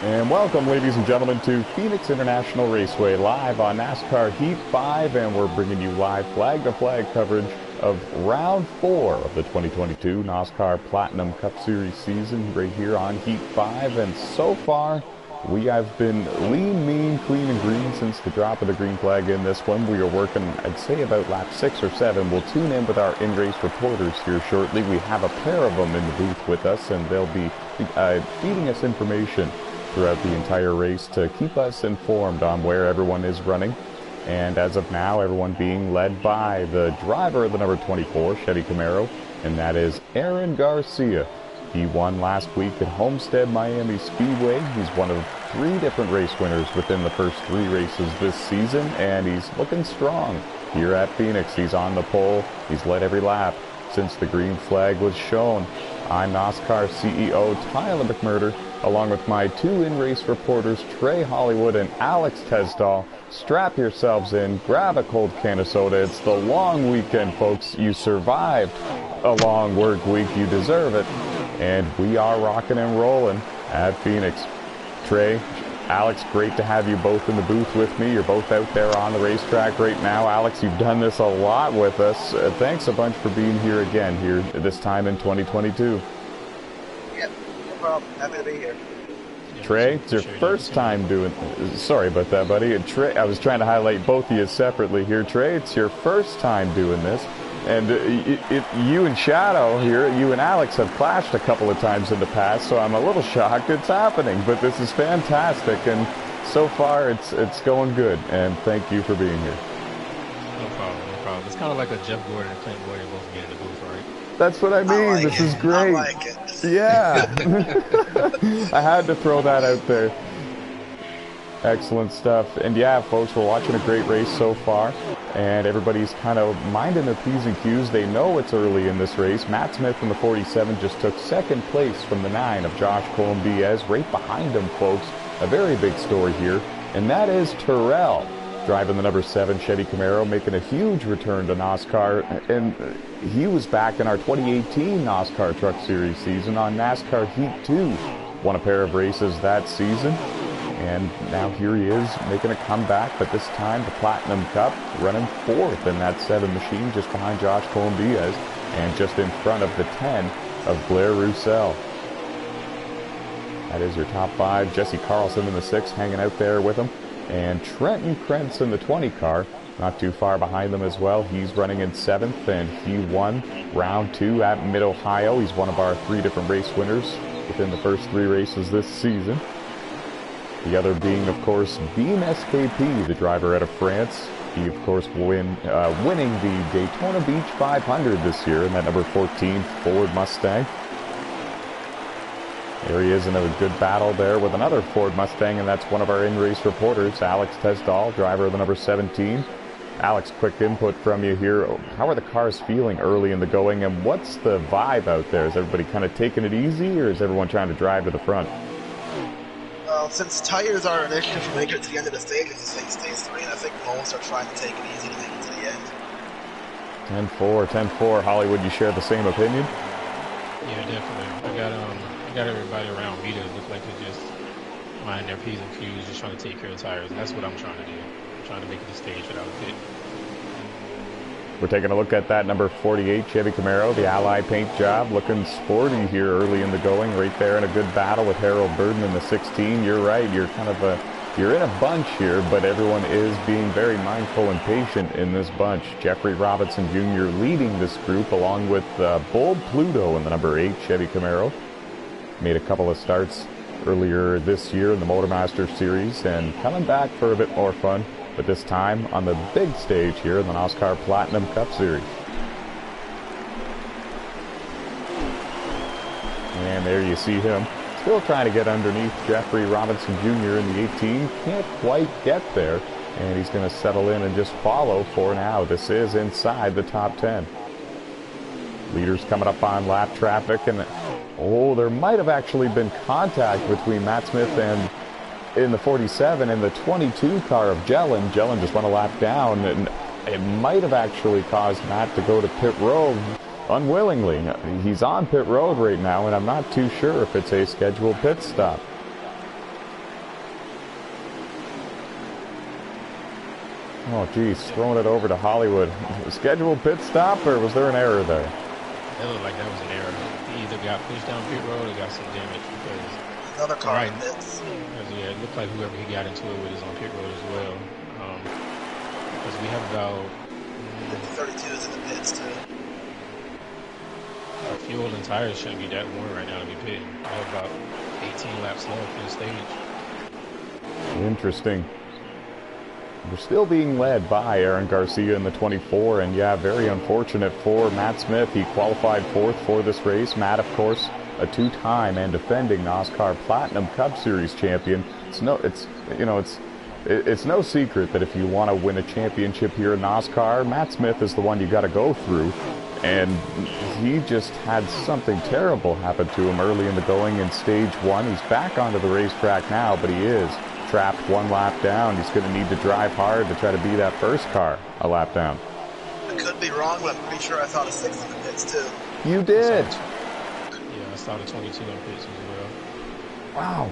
And welcome, ladies and gentlemen, to Phoenix International Raceway, live on NASCAR Heat 5, and we're bringing you live flag-to-flag coverage of Round 4 of the 2022 NOSSCAR Platinum Cup Series season right here on Heat 5, and so far, we have been lean, mean, clean, and green since the drop of the green flag in this one. We are working, I'd say, about lap 6 or 7. We'll tune in with our in-race reporters here shortly. We have a pair of them in the booth with us, and they'll be feeding us information throughout the entire race to keep us informed on where everyone is running. And as of now, everyone being led by the driver of the number 24 Chevy Camaro, and that is Aaron Garcia. He won last week at Homestead Miami Speedway. He's one of 3 different race winners within the first 3 races this season, and he's looking strong here at Phoenix. He's on the pole. He's led every lap since the green flag was shown. I'm NOSSCAR CEO Tyler McMurder, along with my 2 in-race reporters, Trey Hollywood and Alex Tesdahl. Strap yourselves in, grab a cold can of soda. It's the long weekend, folks. You survived a long work week. You deserve it. And we are rocking and rolling at Phoenix. Trey, Alex, great to have you both in the booth with me. You're both out there on the racetrack right now. Alex, you've done this a lot with us. Thanks a bunch for being here again here this time in 2022. Yep, no problem. Happy to be here. Trey, it's your first time doing... Sorry about that, buddy. Trey, I was trying to highlight both of you separately here. Trey, it's your first time doing this. And you and Shadow here, you and Alex have clashed a couple of times in the past, so I'm a little shocked it's happening. But this is fantastic, and so far it's going good. And thank you for being here. No problem, no problem. It's kind of like a Jeff Gordon and Clint Boyer both being in the booth, right? That's what I mean. This is great. I like it. Yeah. I had to throw that out there. Excellent stuff. And yeah, folks, we're watching a great race so far, and everybody's kind of minding their P's and Q's. They know it's early in this race. Matt Smith from the 47 just took 2nd place from the 9 of Josh Colombiez. Right behind him, folks, a very big story here, and that is Terrell, driving the number 7 Chevy Camaro, making a huge return to NOSSCAR, and he was back in our 2018 NOSSCAR Truck Series season on NASCAR Heat 2. Won a pair of races that season. And now here he is making a comeback, but this time the Platinum Cup, running 4th in that 7 machine, just behind Josh Colombiez and just in front of the 10 of Blair Roussel. That is your top 5. Jesse Carlson in the 6, hanging out there with him. And Trenton Krentz in the 20 car, not too far behind them as well. He's running in 7th, and he won round 2 at Mid-Ohio. He's one of our 3 different race winners within the first 3 races this season. The other being, of course, Beam SKP, the driver out of France. He, of course, winning the Daytona Beach 500 this year in that number 14 Ford Mustang. There he is in a good battle there with another Ford Mustang, and that's one of our in-race reporters, Alex Tesdahl, driver of the number 17. Alex, quick input from you here. How are the cars feeling early in the going, and what's the vibe out there? Is everybody kind of taking it easy, or is everyone trying to drive to the front? Well, since tires are an issue for making it to the end of the stage in stage 3, I think most are trying to take it easy to make it to the end. 10-4, 10-4. Hollywood, you share the same opinion? Yeah, definitely. I got everybody around me that look like they're just minding their P's and Q's, just trying to take care of tires, and that's what I'm trying to do. I'm trying to make it to stage without a pit. We're taking a look at that number 48 Chevy Camaro, the Ally paint job, looking sporty here early in the going, right there in a good battle with Harold Burden in the 16. You're right, you're in a bunch here, but everyone is being very mindful and patient in this bunch. Jeffrey Robinson Jr. leading this group, along with Bull Pluto in the number 8 Chevy Camaro. Made a couple of starts earlier this year in the Motormaster Series, and coming back for a bit more fun, but this time on the big stage here in the NOSSCAR Platinum Cup Series. And there you see him, still trying to get underneath Jeffrey Robinson Jr. in the 18. Can't quite get there, and he's going to settle in and just follow for now. This is inside the top 10. Leaders coming up on lap traffic, and there might have actually been contact between Matt Smith and in the 47 and the 22 car of Jellin. Jellin just went a lap down, and it might have actually caused Matt to go to pit road unwillingly. He's on pit road right now, and I'm not too sure if it's a scheduled pit stop. Oh, geez, throwing it over to Hollywood. Scheduled pit stop, or was there an error there? It looked like that was an error. He either got pushed down pit road or got some damage because Another car in the pits. Yeah, it looked like whoever he got into it with is on pit road as well. Because we have about 32s in the pits too. Our fuel and tires shouldn't be that warm right now to be pitting. We have about 18 laps left in the stage. Interesting. We're still being led by Aaron Garcia in the 24, and yeah, very unfortunate for Matt Smith. He qualified 4th for this race. Matt, of course, a 2-time and defending NASCAR Platinum Cup Series champion. It's no secret that if you want to win a championship here in NASCAR, Matt Smith is the one you got to go through. And he just had something terrible happen to him early in the going in stage 1. He's back onto the racetrack now, but he is trapped 1 lap down. He's going to need to drive hard to try to be that first car a lap down. I could be wrong, but I'm pretty sure I saw the 6 in the pits too. You did? Yeah, I saw the 22 in pits as well. Wow.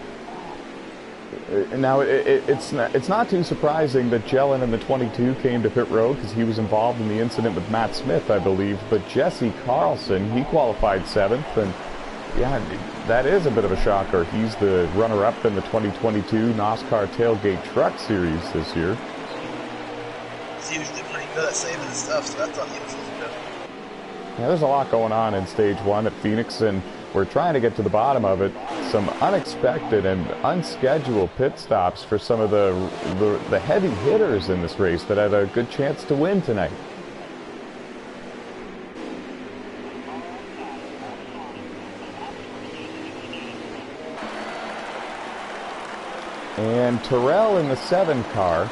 Now, it's not too surprising that Jellin in the 22 came to pit road because he was involved in the incident with Matt Smith, I believe. But Jesse Carlson, he qualified 7th, and yeah, that is a bit of a shocker. He's the runner-up in the 2022 NOSSCAR Tailgate Truck Series this year. He's usually pretty good at saving his stuff, so that's unusual. Yeah, there's a lot going on in stage 1 at Phoenix, and we're trying to get to the bottom of it. Some unexpected and unscheduled pit stops for some of the heavy hitters in this race that had a good chance to win tonight. And Terrell in the 7 car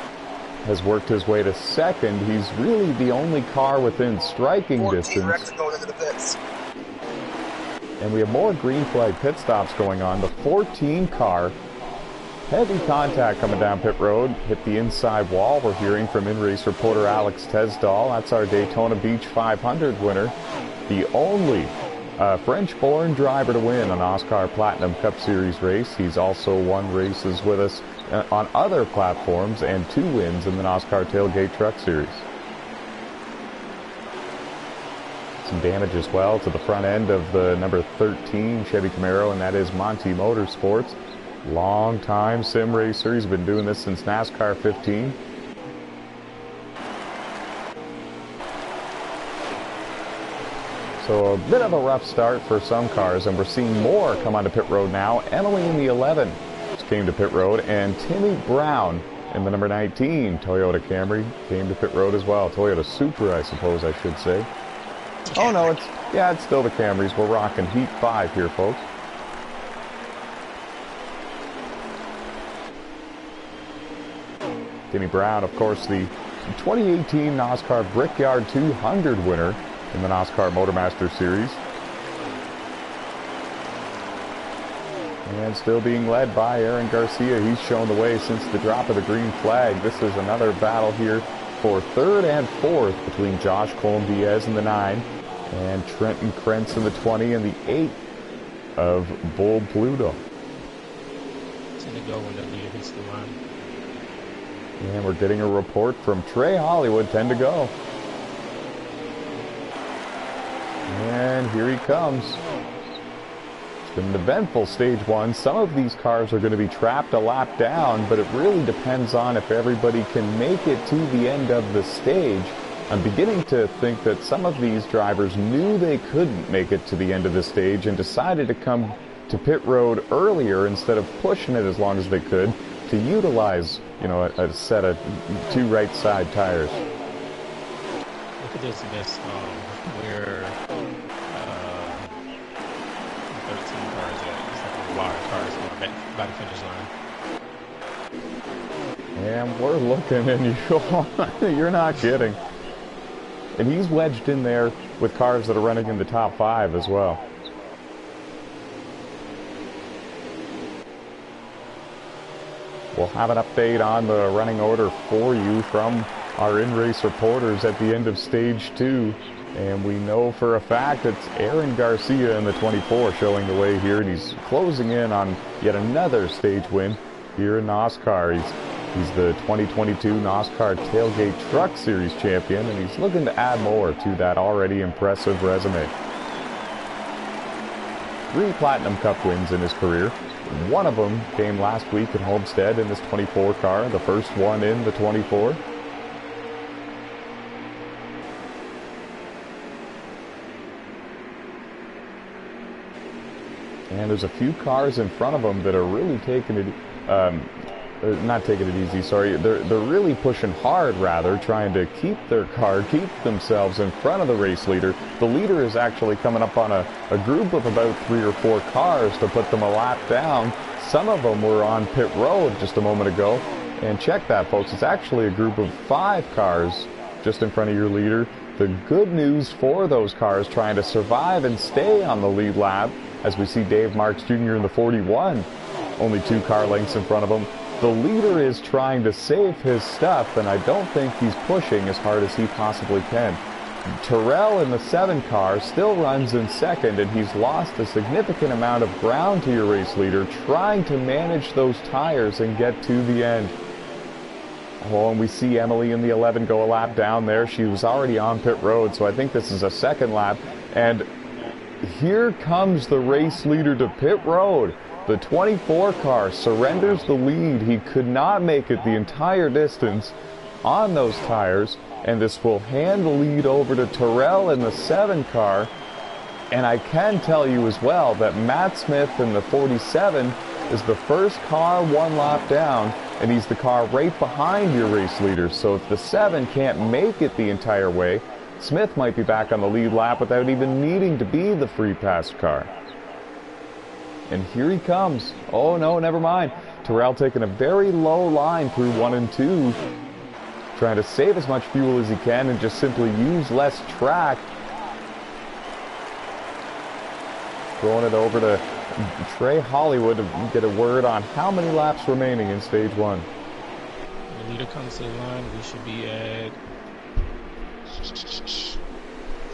has worked his way to 2nd. He's really the only car within striking distance. Wrecks going into the pits. And we have more green flag pit stops going on. The 14 car, heavy contact coming down pit road, hit the inside wall. We're hearing from in-race reporter Alex Tesdall. That's our Daytona Beach 500 winner. The only French-born driver to win a NASCAR Platinum Cup Series race. He's also won races with us on other platforms and 2 wins in the NASCAR Tailgate Truck Series. Some damage as well to the front end of the number 13 Chevy Camaro, and that is Monty Motorsports. Long-time sim racer. He's been doing this since NASCAR 15. So a bit of a rough start for some cars, and we're seeing more come onto pit road now. Emily in the 11 just came to pit road, and Timmy Brown in the number 19 Toyota Camry came to pit road as well. Toyota Supra, I suppose I should say. Oh no, it's still the Camrys. We're rocking Heat 5 here, folks. Timmy Brown, of course, the 2018 NASCAR Brickyard 200 winner in the NASCAR Motormaster Series. And still being led by Aaron Garcia. He's shown the way since the drop of the green flag. This is another battle here for 3rd and 4th between Josh Colm-Diaz in the 9 and Trenton Krentz in the 20 and the 8 of Bull Pluto. It's in the go when the leader hits the line. And we're getting a report from Trey Hollywood, 10 to go. And here he comes. It's been an eventful stage 1. Some of these cars are going to be trapped a lap down, but it really depends on if everybody can make it to the end of the stage. I'm beginning to think that some of these drivers knew they couldn't make it to the end of the stage and decided to come to pit road earlier instead of pushing it as long as they could to utilize, a set of 2 right side tires. Look at this mess where 13 cars at. It's like a lot of cars going back by the finish line. And we're looking, and you're not kidding. And he's wedged in there with cars that are running in the top 5 as well. We'll have an update on the running order for you from our in-race reporters at the end of stage 2. And we know for a fact it's Aaron Garcia in the 24 showing the way here, and he's closing in on yet another stage win here in NASCAR. He's He's the 2022 NASCAR Tailgate Truck Series champion, and he's looking to add more to that already impressive resume. 3 Platinum Cup wins in his career. One of them came last week at Homestead in his 24 car, the first one in the 24. And there's a few cars in front of him that are really taking it, not taking it easy, sorry. They're really pushing hard, rather, trying to keep their car, keep themselves in front of the race leader. The leader is actually coming up on a group of about 3 or 4 cars to put them a lap down. Some of them were on pit road just a moment ago. And check that, folks. It's actually a group of 5 cars just in front of your leader. The good news for those cars trying to survive and stay on the lead lap, as we see Dave Marks Jr. in the 41, only 2 car lengths in front of him. The leader is trying to save his stuff, and I don't think he's pushing as hard as he possibly can. Terrell in the 7 car still runs in second, and he's lost a significant amount of ground to your race leader, trying to manage those tires and get to the end. Oh, and we see Emily in the 11 go a lap down there. She was already on pit road, so I think this is a second lap. And here comes the race leader to pit road. The 24 car surrenders the lead. He could not make it the entire distance on those tires, and this will hand the lead over to Terrell in the 7 car. And I can tell you as well that Matt Smith in the 47 is the first car 1 lap down, and he's the car right behind your race leader. So if the 7 can't make it the entire way, Smith might be back on the lead lap without even needing to be the free pass car. And here he comes. Oh no, never mind. Terrell taking a very low line through 1 and 2, trying to save as much fuel as he can and just simply use less track. Throwing it over to Trey Hollywood to get a word on how many laps remaining in stage 1. When the leader comes to the line, we should be at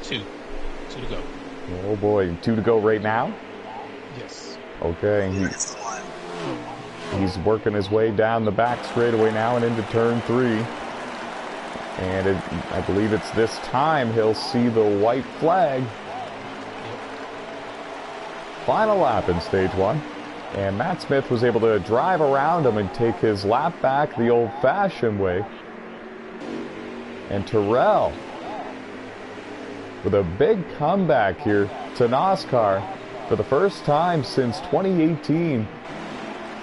2 to go. Oh boy, 2 to go right now? Yes. Okay, he's working his way down the back straightaway now and into turn 3. And I believe it's this time he'll see the white flag. Final lap in stage 1. And Matt Smith was able to drive around him and take his lap back the old-fashioned way. And Terrell, with a big comeback here to NASCAR for the first time since 2018.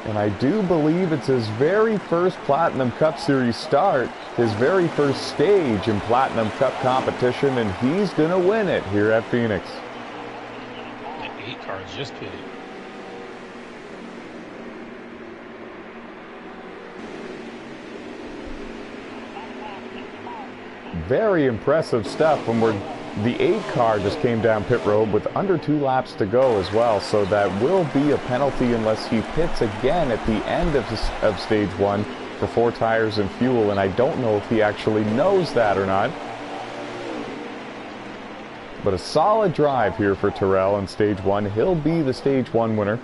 And I do believe it's his very first Platinum Cup Series start, his very first stage in Platinum Cup competition, and he's going to win it here at Phoenix. That 8 car just pitted. Very impressive stuff when the 8 car just came down pit road with under 2 laps to go as well, so that will be a penalty unless he pits again at the end of stage 1 for 4 tires and fuel, and I don't know if he actually knows that or not. But a solid drive here for Terrell in stage 1. He'll be the stage 1 winner.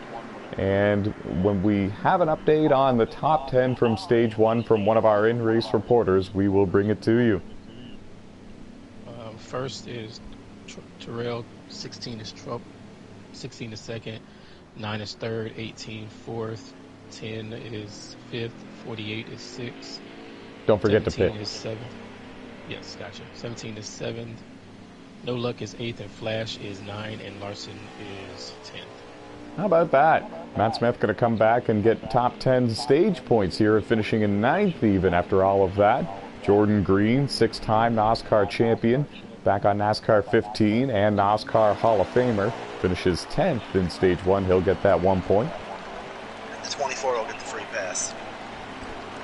And when we have an update on the top 10 from stage 1 from one of our in-race reporters, we will bring it to you. First is Terrell, 16 is Trupp, 16 is second, 9 is third, 18 fourth, 10 is fifth, 48 is sixth. Don't forget to pit. 17 is seventh. Yes, gotcha. 17 is seventh. No Luck is 8th, and Flash is 9, and Larson is 10th. How about that? Matt Smith going to come back and get top 10 stage points here and finishing in 9th even after all of that. Jordan Green, 6-time NASCAR champion, back on NASCAR 15 and NASCAR Hall of Famer, finishes 10th in stage 1. He'll get that 1 point. And the 24 will get the free pass.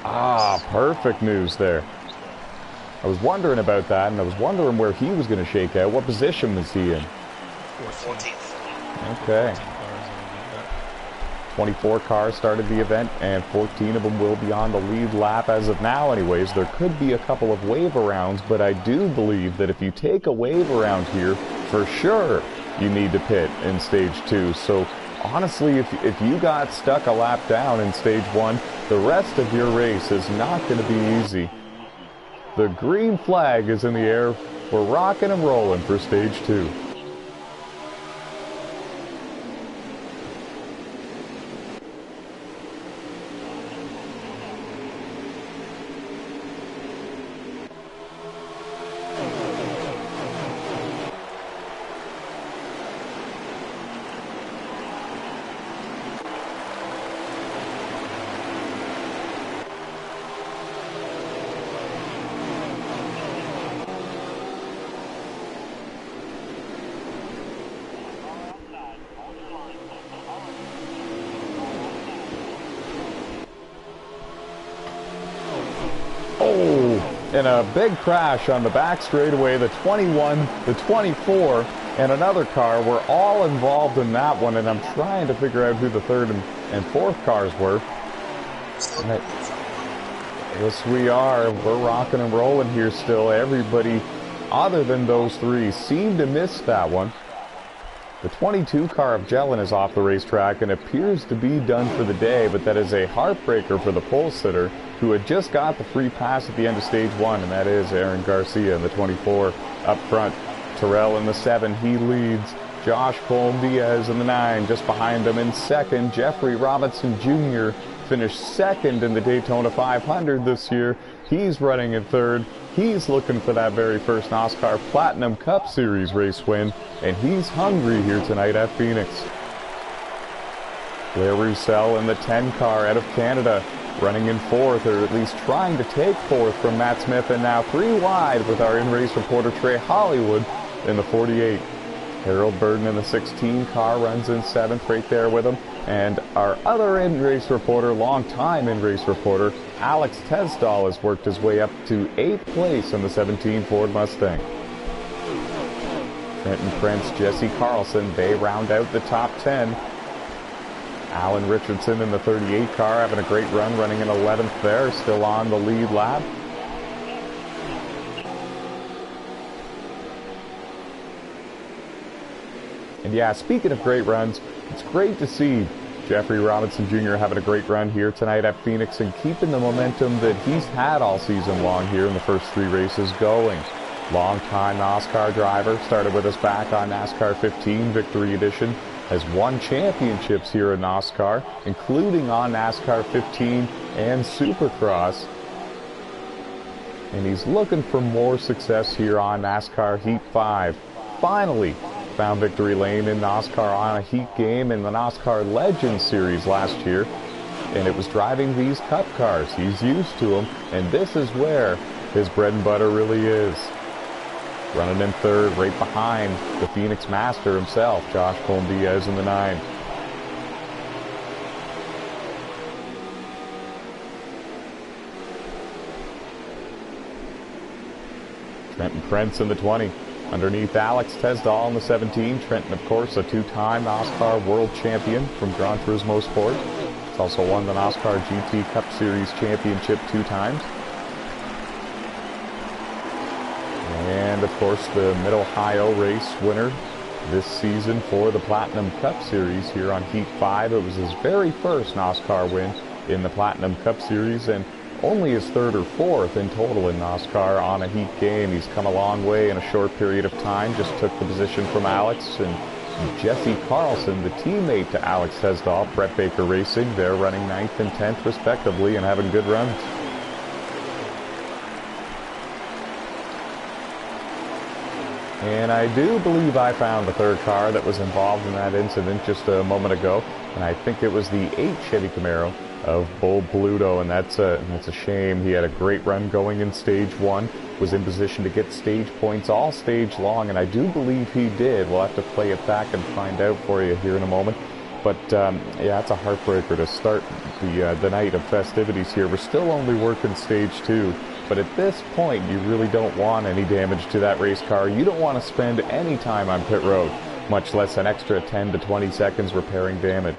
Ah, perfect news there. I was wondering about that, and I was wondering where he was going to shake out. What position was he in? 14th. Okay. 24 cars started the event, and 14 of them will be on the lead lap as of now anyways. There could be a couple of wave arounds, but I do believe that if you take a wave around here, for sure you need to pit in stage 2. So honestly, if you got stuck a lap down in stage 1, the rest of your race is not going to be easy. The green flag is in the air. We're rocking and rolling for stage 2. And a big crash on the back straightaway, the 21, the 24, and another car were all involved in that one, and I'm trying to figure out who the third and fourth cars were. Yes, we are. We're rocking and rolling here still. Everybody other than those three seemed to miss that one. The 22 car of Jellin is off the racetrack and appears to be done for the day, but that is a heartbreaker for the pole sitter who had just got the free pass at the end of stage 1, and that is Aaron Garcia in the 24 up front. Terrell in the 7, he leads. Josh Colm-Diaz in the 9, just behind him in second. Jeffrey Robinson Jr. finished second in the Daytona 500 this year. He's running in third. He's looking for that very first NOSSCAR Platinum Cup Series race win, and he's hungry here tonight at Phoenix. Blair Roussel in the 10 car out of Canada, running in fourth, or at least trying to take fourth from Matt Smith, and now 3 wide with our in-race reporter Trey Hollywood in the 48. Harold Burden in the 16 car runs in 7th right there with him, and our other in-race reporter, long-time in-race reporter, Alex Tesdall has worked his way up to 8th place in the 17 Ford Mustang. Trenton Prince, Jesse Carlson, they round out the top 10. Alan Richardson in the 38 car having a great run, running in 11th there, still on the lead lap. And yeah, speaking of great runs, it's great to see Jeffrey Robinson Jr. having a great run here tonight at Phoenix and keeping the momentum that he's had all season long here in the first 3 races going. Long-time NOSSCAR driver, started with us back on NASCAR 15 Victory Edition, has won championships here in NOSSCAR, including on NASCAR 15 and Supercross. And he's looking for more success here on NASCAR Heat 5. Finally found victory lane in NOSSCAR on a Heat game in the NOSSCAR Legends Series last year, and it was driving these Cup cars. He's used to them, and this is where his bread and butter really is. Running in third, right behind the Phoenix Master himself, Josh Colm-Diaz in the 9. Trenton Prince in the 20. Underneath Alex Tesdall in the 17. Trenton, of course, a 2-time NOSSCAR World Champion from Gran Turismo Sport. He's also won the NOSSCAR GT Cup Series Championship 2 times. And, of course, the Mid-Ohio race winner this season for the Platinum Cup Series here on Heat 5. It was his very first NOSSCAR win in the Platinum Cup Series, and only his 3rd or 4th in total in NOSSCAR on a Heat game. He's come a long way in a short period of time. Just took the position from Alex, and Jesse Carlson, the teammate to Alex Tesdall, Brett Baker Racing. They're running 9th and 10th respectively and having good runs. And I do believe I found the 3rd car that was involved in that incident just a moment ago, and I think it was the 8 Chevy Camaro of Bo Bluto, and that's a shame. He had a great run going in stage 1, was in position to get stage points all stage long, and I do believe he did. We'll have to play it back and find out for you here in a moment. But yeah, it's a heartbreaker to start the night of festivities here. We're still only working stage 2. But at this point, you really don't want any damage to that race car. You don't want to spend any time on pit road, much less an extra 10 to 20 seconds repairing damage.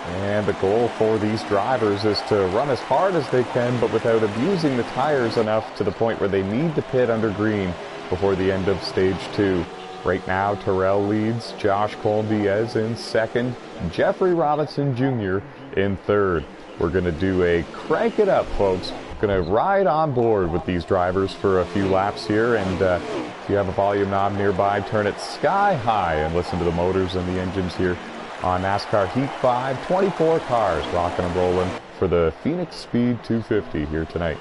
And the goal for these drivers is to run as hard as they can, but without abusing the tires enough to the point where they need to pit under green before the end of stage 2. Right now, Terrell leads, Josh Cole-Diaz in second, Jeffrey Robinson Jr. in third. We're going to do a crank it up, folks. Going to ride on board with these drivers for a few laps here, and if you have a volume knob nearby, turn it sky high and listen to the motors and the engines here on NASCAR Heat 5. 24 cars rocking and rolling for the Phoenix Speed 250 here tonight.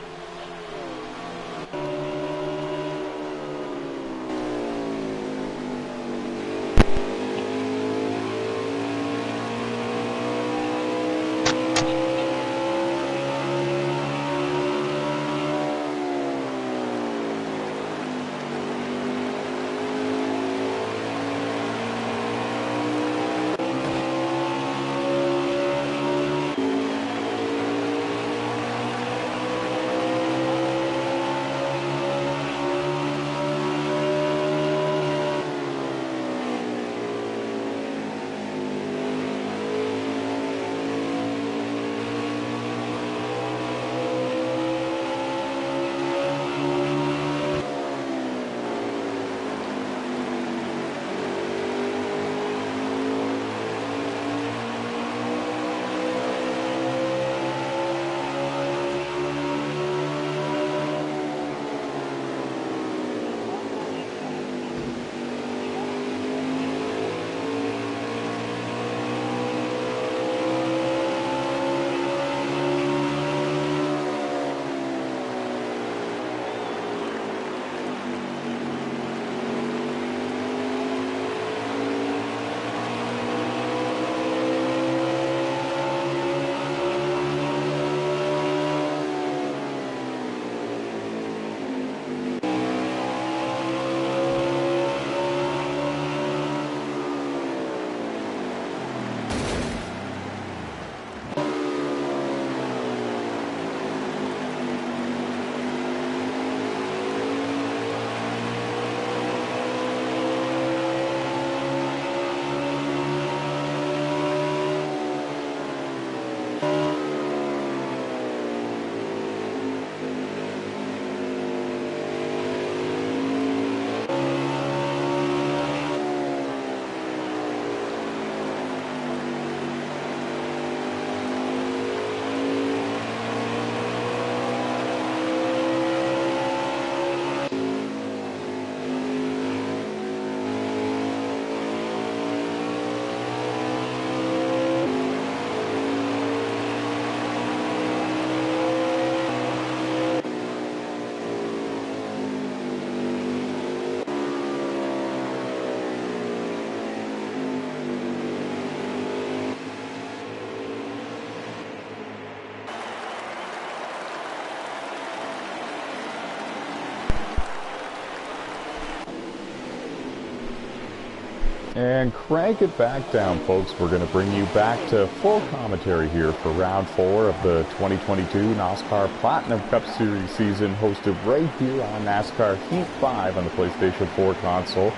And crank it back down, folks. We're going to bring you back to full commentary here for round 4 of the 2022 NASCAR Platinum Cup Series season, hosted right here on NASCAR Heat 5 on the PlayStation 4 console.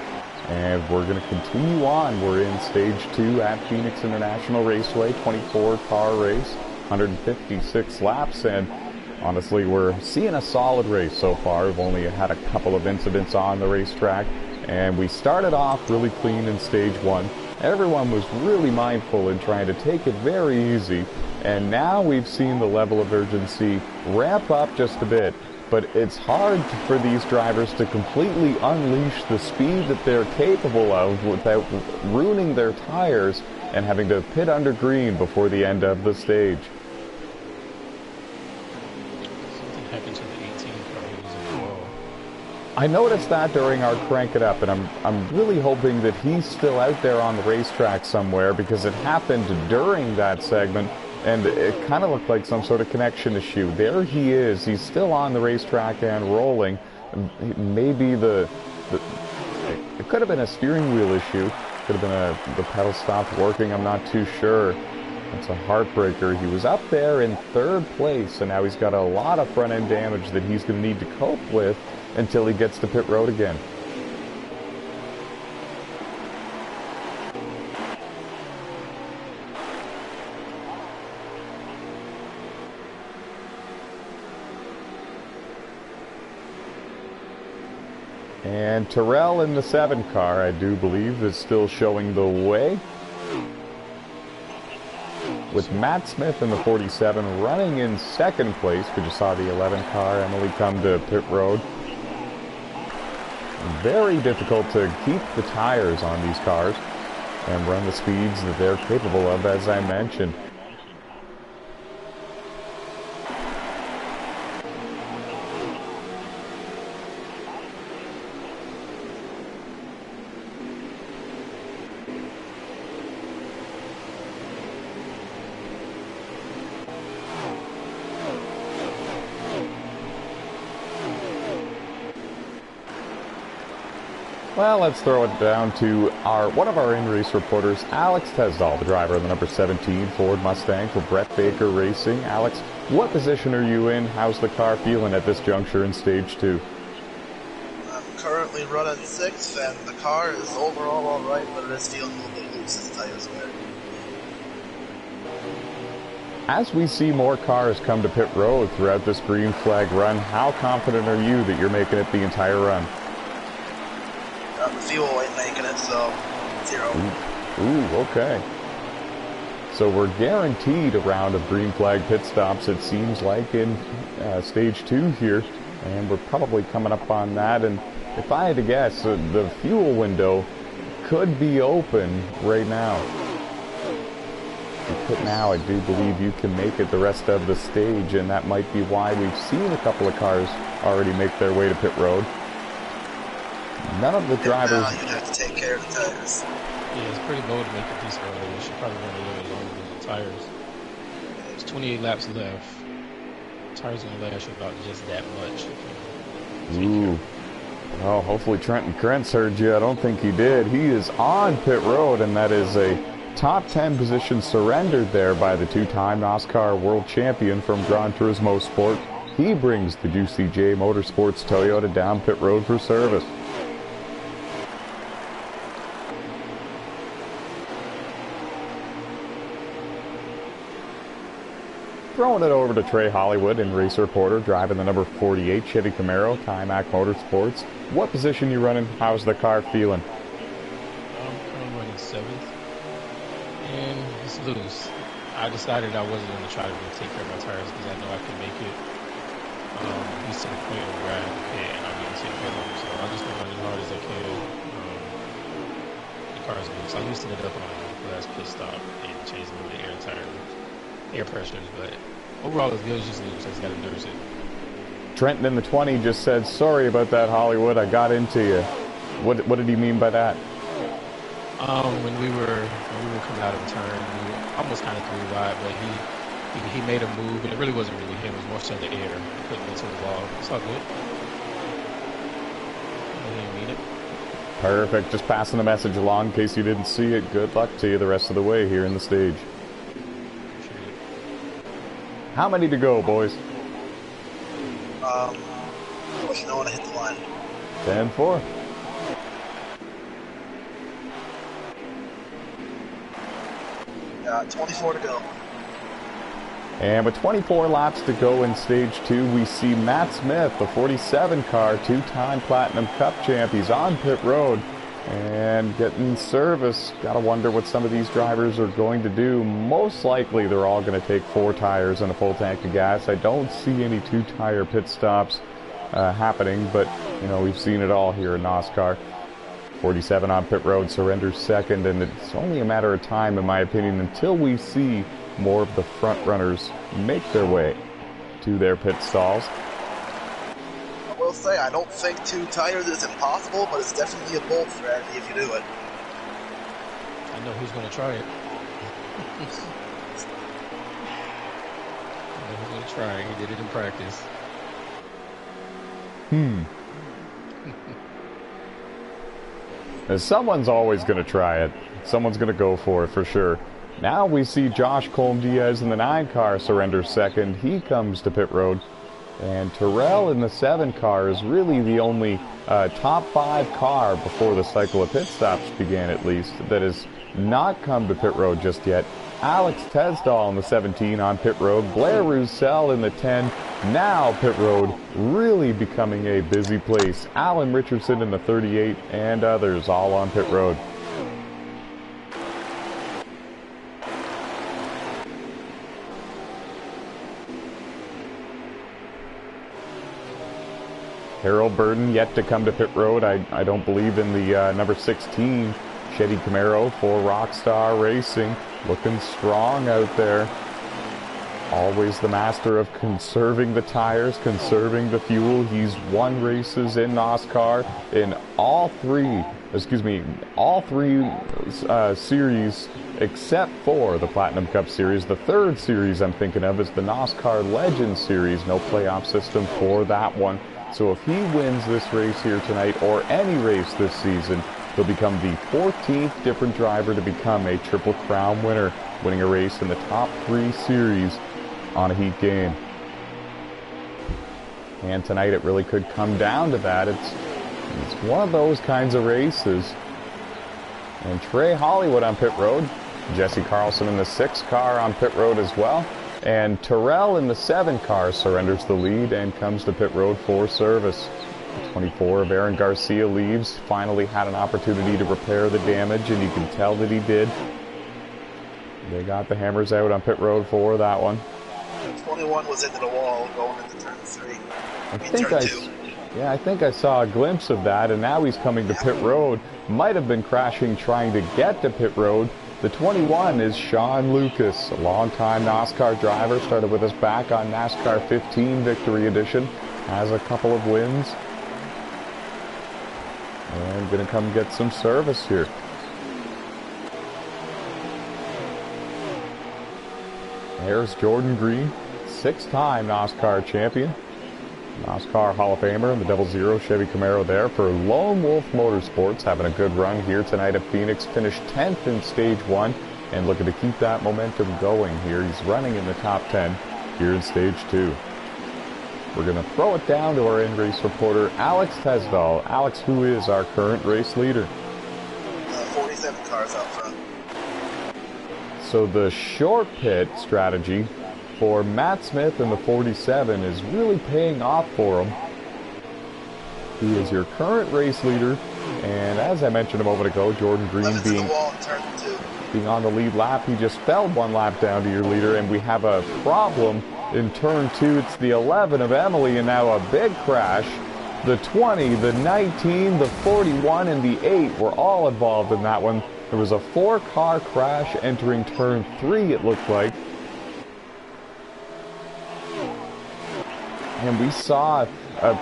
And we're going to continue on. We're in stage 2 at Phoenix International Raceway, 24-car race, 156 laps, and honestly, we're seeing a solid race so far. We've only had a couple of incidents on the racetrack. And we started off really clean in stage 1. Everyone was really mindful in trying to take it very easy. And now we've seen the level of urgency ramp up just a bit. But it's hard for these drivers to completely unleash the speed that they're capable of without ruining their tires and having to pit under green before the end of the stage. Something happened to the 18 car who was in the wall. I noticed that during our crank it up, and I'm really hoping that he's still out there on the racetrack somewhere, because it happened during that segment, and it kind of looked like some sort of connection issue. There he is. He's still on the racetrack and rolling. Maybe it could have been a steering wheel issue. Could have been the pedal stopped working. I'm not too sure. It's a heartbreaker. He was up there in 3rd place, and now he's got a lot of front-end damage that he's going to need to cope with until he gets to pit road again. And Terrell in the 7 car, I do believe, is still showing the way. With Matt Smith in the 47 running in 2nd place. We just saw the 11 car, Emily, come to pit road. Very difficult to keep the tires on these cars and run the speeds that they're capable of, as I mentioned. Well, let's throw it down to one of our in-race reporters, Alex Tesdall, the driver of the number 17 Ford Mustang for Brett Baker Racing. Alex, what position are you in? How's the car feeling at this juncture in Stage 2? I'm currently running 6th, and the car is overall alright, but it is feeling a little bit loose as the tires wear. As we see more cars come to pit road throughout this green flag run, how confident are you that you're making it the entire run? The fuel ain't making it, so 0. Ooh, okay. So we're guaranteed a round of green flag pit stops, it seems like, in Stage 2 here. And we're probably coming up on that. And if I had to guess, the fuel window could be open right now. If you pit now, I do believe you can make it the rest of the stage. And that might be why we've seen a couple of cars already make their way to pit road. None of the drivers... Now you'd have to take care of the tires. Yeah, it's pretty bold to make it this early. You should probably run a little longer than the tires. There's 28 laps left. Tires are going to last you about just that much. Ooh. Well, hopefully Trenton Krentz heard you. I don't think he did. He is on pit road, and that is a top 10 position surrendered there by the 2-time NASCAR world champion from Gran Turismo Sport. He brings the Juicy J Motorsports Toyota down pit road for service. Throwing it over to Trey Hollywood in race reporter, driving the number 48 Chevy Camaro, Timac Motorsports. What position you running? How's the car feeling? I'm running 7th, and it's loose. I decided I wasn't going to try to take care of my tires because I know I can make it. He's to the point of where and I'm going to take care of them. So I'm just going to run as hard as I can. The car's loose. I loosened it up on the last pit stop and changed the air pressures, but overall it's good. It's just loose. I just got to nurse it. Trenton in the 20 just said, sorry about that, Hollywood. I got into you. What did he mean by that? When we were coming out of the turn, we were almost kind of through wide, but he made a move, and it really wasn't really him. It was more so the air putting into the wall. It's all good. I didn't mean it. Perfect. Just passing the message along in case you didn't see it. Good luck to you the rest of the way here in the stage. How many to go, boys? Pushing on to hit the line. 10-4. Got 24 to go. And with 24 laps to go in Stage 2, we see Matt Smith, the 47 car, 2-time Platinum Cup champ. He's on pit road and getting service. Gotta wonder what some of these drivers are going to do. Most likely they're all going to take 4 tires and a full tank of gas. I don't see any 2-tire pit stops happening, but you know, we've seen it all here in NASCAR. 47 on pit road, surrenders 2nd, and it's only a matter of time, in my opinion, until we see more of the front runners make their way to their pit stalls. I will say, I don't think 2 tires is impossible, but it's definitely a bold strategy if you do it. I know who's going to try it. I know who's going to try it. He did it in practice. Someone's always going to try it. Someone's going to go for it for sure. Now we see Josh Colm-Diaz in the 9 car surrender 2nd. He comes to pit road. And Terrell in the 7 car is really the only top 5 car before the cycle of pit stops began, at least, that has not come to pit road just yet. Alex Tesdahl in the 17 on pit road. Blair Roussel in the 10. Now pit road really becoming a busy place. Alan Richardson in the 38 and others all on pit road. Harold Burton yet to come to pit road. I don't believe in the number 16, Chevy Camaro for Rockstar Racing. Looking strong out there. Always the master of conserving the tires, conserving the fuel. He's won races in NASCAR in all three series except for the Platinum Cup Series. The third series I'm thinking of is the NASCAR Legends Series. No playoff system for that one. So if he wins this race here tonight, or any race this season, he'll become the 14th different driver to become a Triple Crown winner, winning a race in the top 3 series on a Heat game. And tonight it really could come down to that. It's one of those kinds of races. And Trey Hollywood on pit road. Jesse Carlson in the 6 car on pit road as well. And Terrell in the 7 car surrenders the lead and comes to pit road for service. 24 of Aaron Garcia leaves. Finally had an opportunity to repair the damage, and you can tell that he did. They got the hammers out on pit road for that one. 21 was into the wall going into turn 3. I think I saw a glimpse of that, and now he's coming to pit road. Might have been crashing trying to get to pit road. The 21 is Sean Lucas, a longtime NASCAR driver, started with us back on NASCAR 15 Victory Edition, has a couple of wins, and gonna come get some service here. There's Jordan Green, 6-time NASCAR champion, NASCAR Hall of Famer, and the 00 Chevy Camaro there for Lone Wolf Motorsports, having a good run here tonight at Phoenix. Finished 10th in Stage 1 and looking to keep that momentum going here. He's running in the top 10 here in Stage 2. We're going to throw it down to our in-race reporter, Alex Tesdahl. Alex, who is our current race leader? 47 cars out front. So the short pit strategy for Matt Smith in the 47 is really paying off for him. He is your current race leader, and as I mentioned a moment ago, Jordan Green being on the lead lap, he just fell 1 lap down to your leader, and we have a problem in turn 2. It's the 11 of Emily, and now a big crash. The 20, the 19, the 41, and the 8 were all involved in that one. There was a 4-car crash entering turn 3, it looked like. And we saw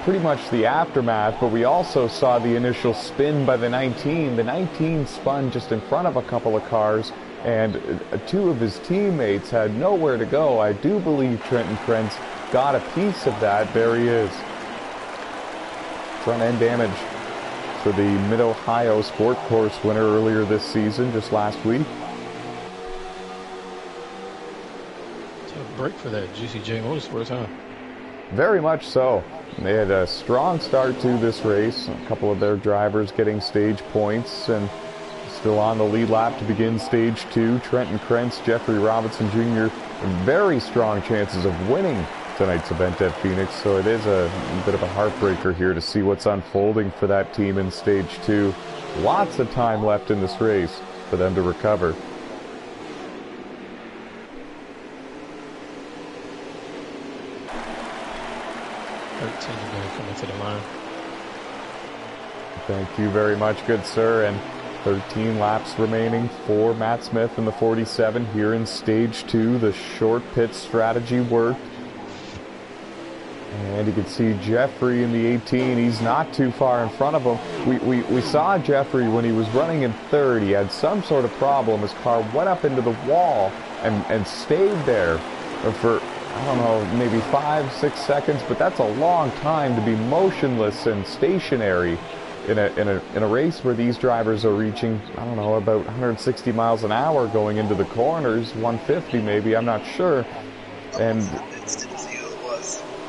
pretty much the aftermath, but we also saw the initial spin by the 19. The 19 spun just in front of a couple of cars, and 2 of his teammates had nowhere to go. I do believe Trenton Krentz got a piece of that. There he is. Front end damage for the Mid-Ohio Sport Course winner earlier this season, just last week. Tough break for that GCJ Motorsports, huh? Very much so. They had a strong start to this race. A couple of their drivers getting stage points, and still on the lead lap to begin stage 2. Trenton Krentz, Jeffrey Robinson Jr. very strong chances of winning tonight's event at Phoenix, so it is a bit of a heartbreaker here to see what's unfolding for that team in stage 2. Lots of time left in this race for them to recover. Coming to the line. Thank you very much, good sir. And 13 laps remaining for Matt Smith in the 47 here in stage 2. The short pit strategy worked. And you can see Jeffrey in the 18. He's not too far in front of him. We saw Jeffrey when he was running in third. He had some sort of problem. His car went up into the wall and stayed there for, I don't know, maybe 5-6 seconds, but that's a long time to be motionless and stationary in a race where these drivers are reaching, I don't know, about 160 miles an hour going into the corners, 150 maybe, I'm not sure. And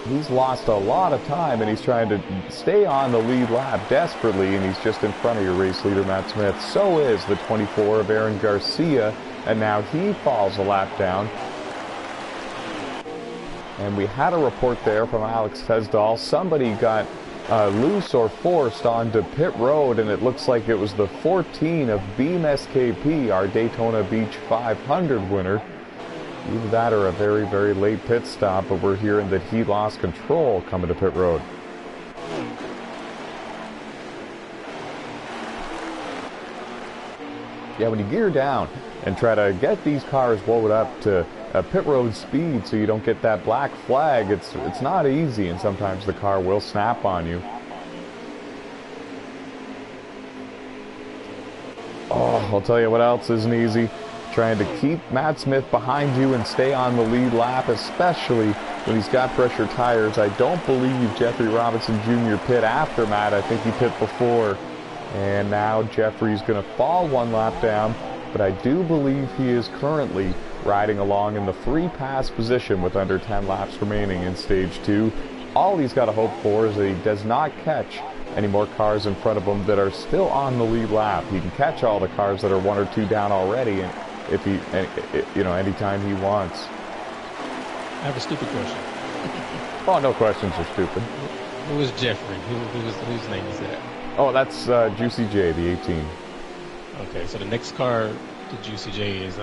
he's lost a lot of time, and he's trying to stay on the lead lap desperately, and he's just in front of your race leader, Matt Smith. So is the 24 of Aaron Garcia, and now he falls a lap down. And we had a report there from Alex Tesdall. Somebody got loose or forced onto pit road, and it looks like it was the 14 of Beam SKP, our Daytona Beach 500 winner. Either that or a very, very late pit stop, but we're hearing that he lost control coming to pit road. Yeah, when you gear down and try to get these cars loaded up to pit road speed so you don't get that black flag, it's not easy, and sometimes the car will snap on you. Oh, I'll tell you what else isn't easy. Trying to keep Matt Smith behind you and stay on the lead lap, especially when he's got pressure tires. I don't believe Jeffrey Robinson Jr. pit after Matt. I think he pit before. And now Jeffrey's going to fall one lap down, but I do believe he is currently riding along in the free pass position with under 10 laps remaining in stage 2. All he's got to hope for is that he does not catch any more cars in front of him that are still on the lead lap. He can catch all the cars that are 1 or 2 down already, and if he, you know, anytime he wants. I have a stupid question. Oh, no questions are stupid. Who is Jeffrey? Whose name is that? Oh, that's Juicy J, the 18. Okay, so the next car to Juicy J is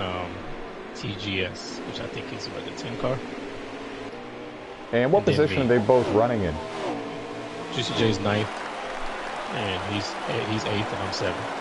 TGS, which I think is what, the 10 car. And what position are they both running in? Juicy J's 9th, and he's 8th, and I'm 7th.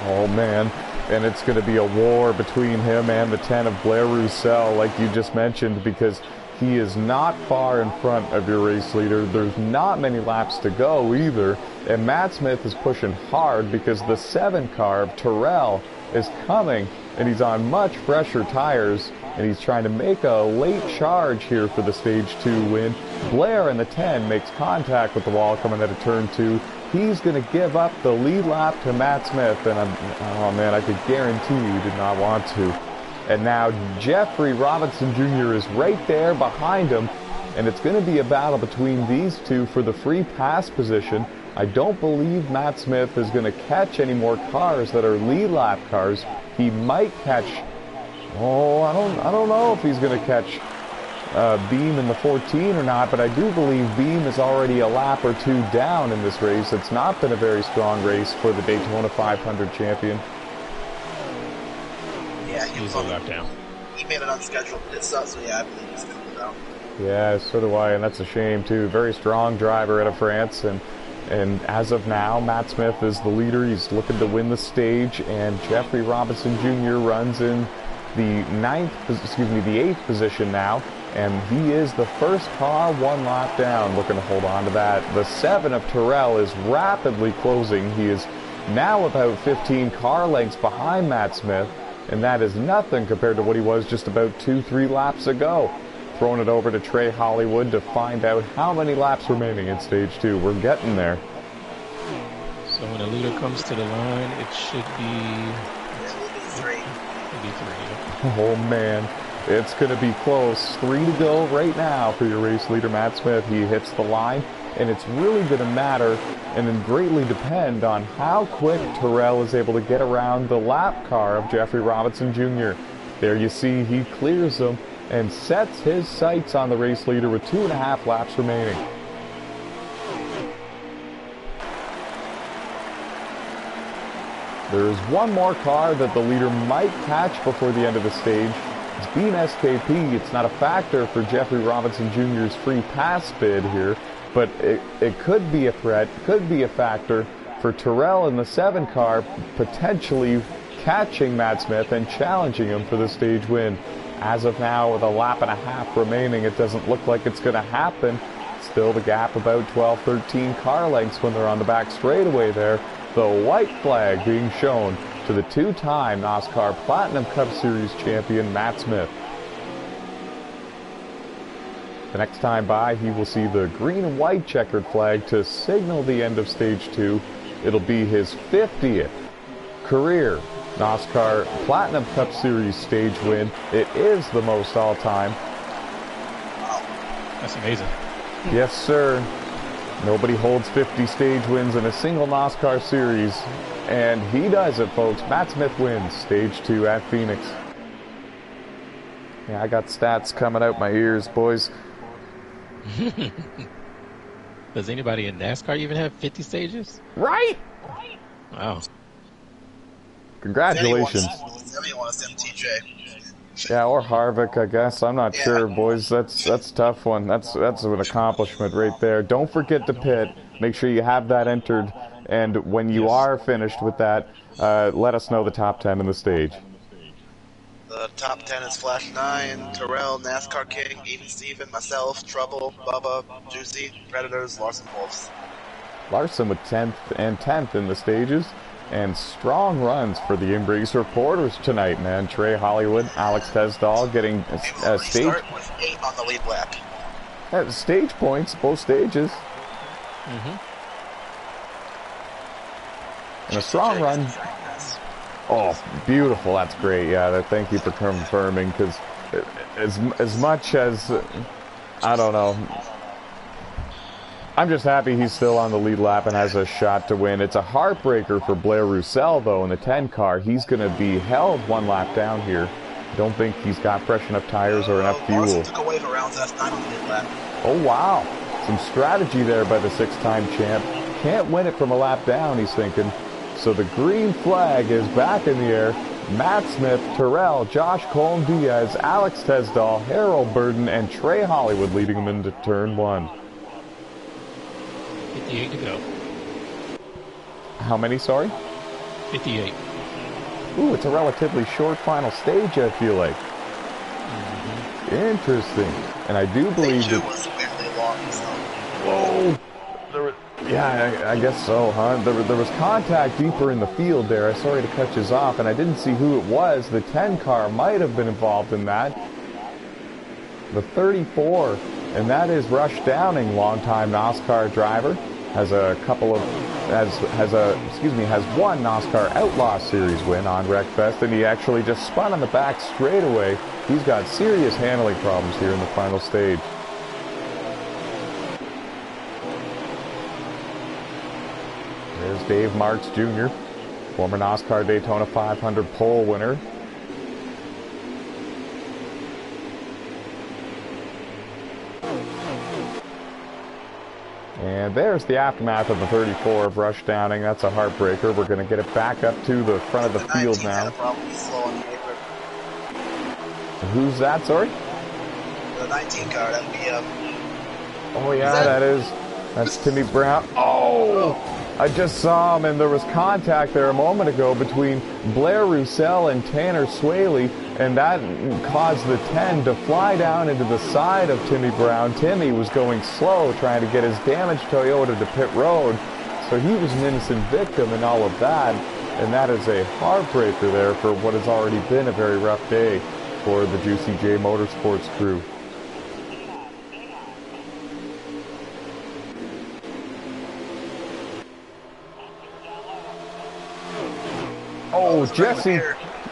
Oh man, and it's going to be a war between him and the 10 of Blair Roussel, like you just mentioned, because he is not far in front of your race leader. There's not many laps to go either, and Matt Smith is pushing hard because the 7 car of Terrell is coming, and he's on much fresher tires, and he's trying to make a late charge here for the stage 2 win. Blair in the 10 makes contact with the wall coming out of turn 2. He's going to give up the lead lap to Matt Smith, and oh man, I could guarantee you did not want to. And now Jeffrey Robinson Jr. is right there behind him, and it's going to be a battle between these two for the free pass position. I don't believe Matt Smith is going to catch any more cars that are lead lap cars. He might catch, I don't know if he's going to catch Beam in the 14 or not, but I do believe Beam is already a lap or 2 down in this race. It's not been a very strong race for the Daytona 500 champion. Yeah, he's a lap down. He made an unscheduled pit stop, so yeah, I believe he's going to go down. Yeah, so do I, and that's a shame too. Very strong driver out of France, and as of now, Matt Smith is the leader. He's looking to win the stage, and Jeffrey Robinson Jr. runs in the 8th position now. And he is the first car 1 lap down, looking to hold on to that. The 7 of Terrell is rapidly closing. He is now about 15 car lengths behind Matt Smith, and that is nothing compared to what he was just about 2-3 laps ago. Throwing it over to Trey Hollywood to find out how many laps remaining in stage 2. We're getting there. So when the leader comes to the line, it should be 3. It'll be 3. Yeah. Oh man. It's going to be close. 3 to go right now for your race leader, Matt Smith. He hits the line, and it's really going to matter and then greatly depend on how quick Terrell is able to get around the lap car of Jeffrey Robinson Jr. There you see he clears them and sets his sights on the race leader with 2.5 laps remaining. There is one more car that the leader might catch before the end of the stage. It's Beam SKP. It's not a factor for Jeffrey Robinson Jr.'s free pass bid here, but it could be a threat, could be a factor for Terrell in the 7 car, potentially catching Matt Smith and challenging him for the stage win. As of now, with 1.5 laps remaining, it doesn't look like it's going to happen. Still the gap about 12-13 car lengths when they're on the back straightaway there. The white flag being shown to the 2-time NOSSCAR Platinum Cup Series champion, Matt Smith. The next time by, he will see the green and white checkered flag to signal the end of stage 2. It'll be his 50th career NOSSCAR Platinum Cup Series stage win. It is the most all-time. That's amazing. Yes, sir. Nobody holds 50 stage wins in a single NOSSCAR series, and he does it, folks. Matt Smith wins stage 2 at Phoenix. Yeah, I got stats coming out my ears, boys. Does anybody in NASCAR even have 50 stages? Right? Wow. Congratulations. Everyone is MTJ. Yeah, or Harvick, I guess. I'm not sure, boys. That's a tough one. That's an accomplishment right there. Don't forget to pit. Make sure you have that entered. And when you are finished with that, let us know the top 10 in the stage. The top 10 is Flash 9, Terrell, NASCAR King, Even Steven, myself, Trouble, Bubba, Juicy, Predators, Larson Wolves. Larson with 10th and 10th in the stages. And strong runs for the Embracer Porters tonight, man. Trey Hollywood, Alex Tesdall getting stage with 8 on the lead lap. Stage points, both stages. And a strong run. Oh, beautiful. That's great. Yeah, thank you for confirming, because as much as, I don't know, I'm just happy he's still on the lead lap and has a shot to win. It's a heartbreaker for Blair Roussel, though, in the 10 car. He's going to be held one lap down here. Don't think he's got fresh enough tires or enough fuel. Took away for rounds F9 on the lead lap. Oh, wow. Some strategy there by the 6-time champ. Can't win it from a lap down, he's thinking. So the green flag is back in the air. Matt Smith, Terrell, Josh Colm-Diaz, Alex Tesdall, Harold Burden, and Trey Hollywood leading them into turn 1. 58 to go. How many, sorry? 58. Ooh, it's a relatively short final stage, I feel like. Interesting. And I do believe that... was fairly long, so... Whoa! Yeah, I guess so, huh? There was contact deeper in the field there. I'm sorry to cut you off, and I didn't see who it was. The 10 car might have been involved in that. The 34, and that is Rush Downing, longtime NOSSCAR driver, has one NOSSCAR Outlaw Series win on Wreckfest, and he actually just spun on the back straightaway. He's got serious handling problems here in the final stage. There's Dave Marks Jr., former NOSSCAR Daytona 500 pole winner. And there's the aftermath of the 34 of Rush Downing. That's a heartbreaker. We're going to get it back up to the front of the field now. Who's that, sorry? The 19 car, that would be, oh, yeah, that's Timmy Brown. Oh! I just saw him, and there was contact there a moment ago between Blair Roussel and Tanner Swaley, and that caused the 10 to fly down into the side of Timmy Brown. Timmy was going slow, trying to get his damaged Toyota to pit road, so he was an innocent victim in all of that, and that is a heartbreaker there for what has already been a very rough day for the Juicy J Motorsports crew. Oh, Jesse.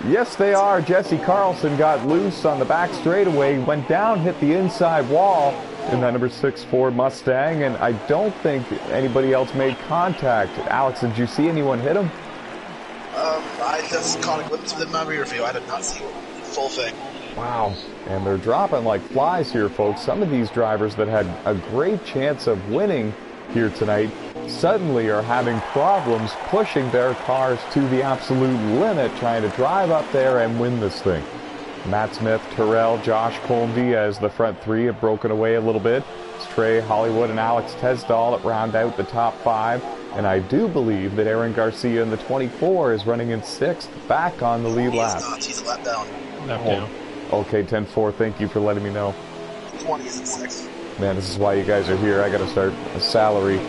Yes, they are. Jesse Carlson got loose on the back straightaway, went down, hit the inside wall in that number 6 Ford Mustang, and I don't think anybody else made contact. Alex, did you see anyone hit him? I just caught a glimpse of it in my rear view. I did not see the full thing. Wow. And they're dropping like flies here, folks. Some of these drivers that had a great chance of winning here tonight suddenly are having problems pushing their cars to the absolute limit, trying to drive up there and win this thing. Matt Smith, Terrell, Josh Colm-Diaz, the front three have broken away a little bit. It's Trey Hollywood and Alex Tesdall that round out the top 5. And I do believe that Aaron Garcia in the 24 is running in 6th, back on the lead lap. He's a lap down. Lap down. Okay, 10-4, thank you for letting me know. 20 is in 6th. Man, this is why you guys are here. I gotta start a salary.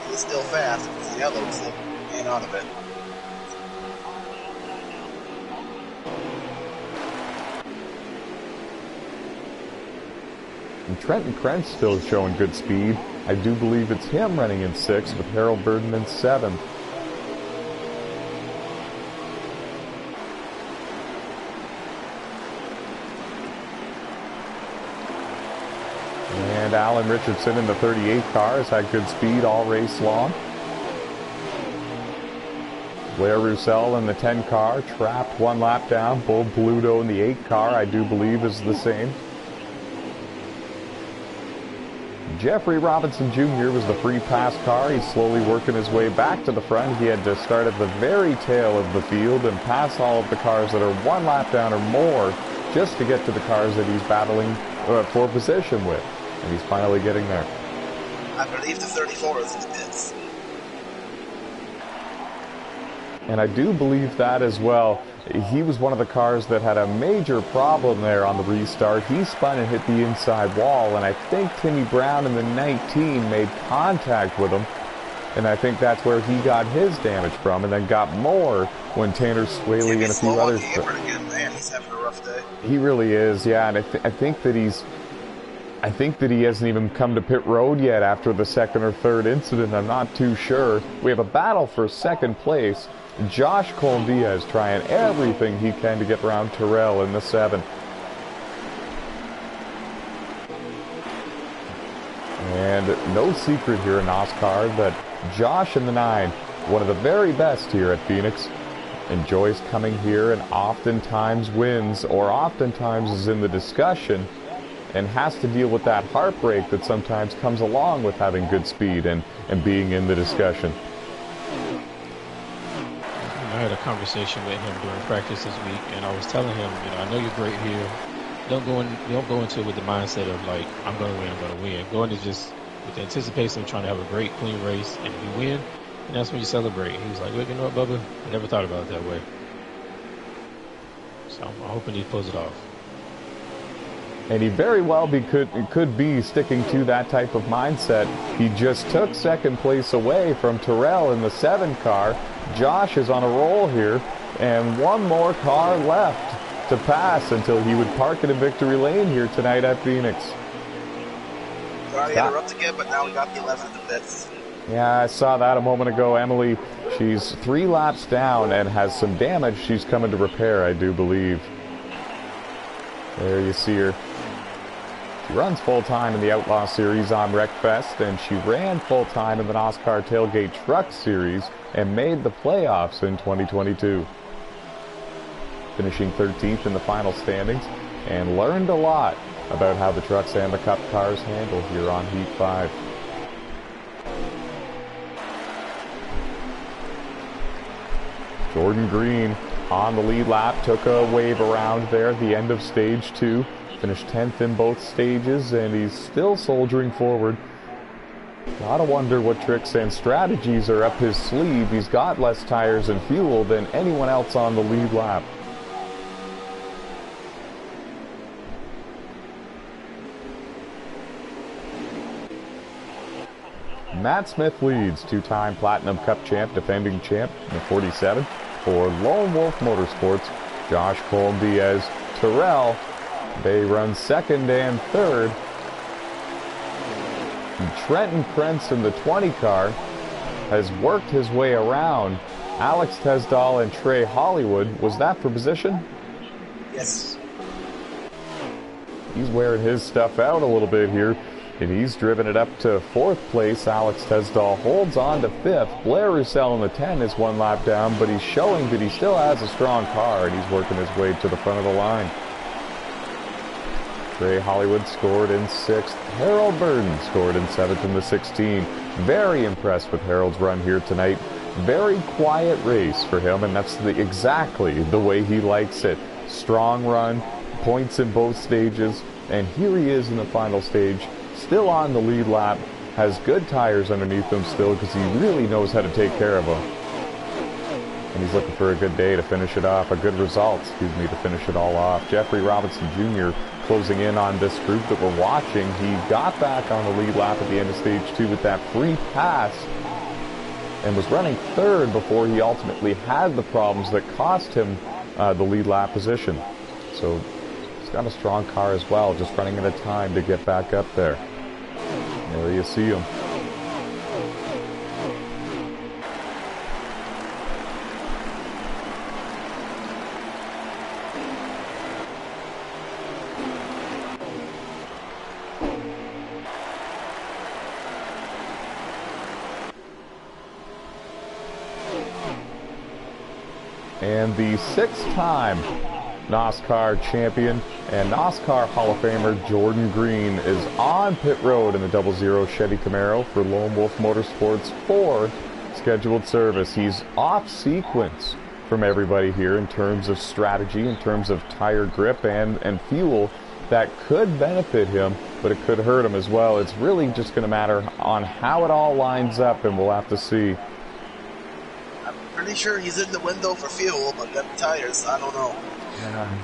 He's still fast. It's the yellow, so hang on a bit. And Trenton Krentz still showing good speed. I do believe it's him running in 6th with Harold Burden in 7th. and Alan Richardson in the 38 car has had good speed all race long. Blair Roussel in the 10 car, trapped 1 lap down. Bull Pluto in the 8 car, I do believe, is the same. Jeffrey Robinson Jr. was the free pass car. He's slowly working his way back to the front. He had to start at the very tail of the field and pass all of the cars that are 1 lap down or more just to get to the cars that he's battling for position with. And he's finally getting there. I believe the 34 is his pits. And I do believe that as well. He was one of the cars that had a major problem there on the restart. He spun and hit the inside wall, and I think Timmy Brown in the 19 made contact with him. And I think that's where he got his damage from, and then got more when Tanner Swaley and a few others. Again, man, he's having a rough day. He really is, yeah. And I think that he hasn't even come to pit road yet after the second or third incident. I'm not too sure. We have a battle for second place. Josh Cole-Diaz trying everything he can to get around Terrell in the 7. And no secret here in NOSSCAR that Josh in the 9, one of the very best here at Phoenix, enjoys coming here and oftentimes wins, or oftentimes is in the discussion and has to deal with that heartbreak that sometimes comes along with having good speed and being in the discussion. I had a conversation with him during practice this week, and I was telling him, I know you're great here. Don't go into it with the mindset of like, I'm going to win, I'm going to win. Go into just with the anticipation of trying to have a great, clean race, and if you win, and that's when you celebrate. He was like, look, you know what, Bubba? I never thought about it that way. So I'm hoping he pulls it off. And he very well could be sticking to that type of mindset. He just took second place away from Terrell in the 7 car. Josh is on a roll here, and 1 more car left to pass until he would park it in victory lane here tonight at Phoenix. Sorry to interrupt again, but now we got the 11 in the pits. Yeah, I saw that a moment ago. Emily, she's 3 laps down and has some damage she's coming to repair, I do believe. There you see her. She runs full-time in the Outlaw Series on Wreckfest, and she ran full-time in the NASCAR Tailgate Truck Series and made the playoffs in 2022. Finishing 13th in the final standings, and learned a lot about how the trucks and the Cup cars handle here on Heat 5. Jordan Green on the lead lap, took a wave around there at the end of stage 2. Finished 10th in both stages, and he's still soldiering forward. Gotta wonder what tricks and strategies are up his sleeve. He's got less tires and fuel than anyone else on the lead lap. Matt Smith leads, 2-time Platinum Cup champ, defending champ in the 47. For Lone Wolf Motorsports, Josh Cole-Diaz, Terrell, they run 2nd and 3rd. Trenton Krentz in the 20 car has worked his way around Alex Tesdall and Trey Hollywood. Was that for position? Yes. He's wearing his stuff out a little bit here, and he's driven it up to 4th place. Alex Tesdall holds on to 5th. Blair Roussel in the 10 is 1 lap down, but he's showing that he still has a strong car, and he's working his way to the front of the line. Trey Hollywood scored in 6th. Harold Burden scored in 7th in the 16. Very impressed with Harold's run here tonight. Very quiet race for him, and that's exactly the way he likes it. Strong run, points in both stages, and here he is in the final stage, still on the lead lap, has good tires underneath him still because he really knows how to take care of them. And he's looking for a good day to finish it off, a good result, to finish it all off. Jeffrey Robinson Jr. closing in on this group that we're watching. He got back on the lead lap at the end of stage 2 with that free pass and was running 3rd before he ultimately had the problems that cost him the lead lap position. So he's got a strong car as well, just running out of time to get back up there. There you see him. And the 6th-time NOSSCAR champion and NOSSCAR Hall of Famer Jordan Green is on pit road in the 00 Chevy Camaro for Lone Wolf Motorsports' 4th scheduled service. He's off sequence from everybody here in terms of strategy, in terms of tire grip and fuel that could benefit him, but it could hurt him as well. It's really just going to matter on how it all lines up, and we'll have to see. I'm pretty sure he's in the window for fuel, but them tires, I don't know. Yeah.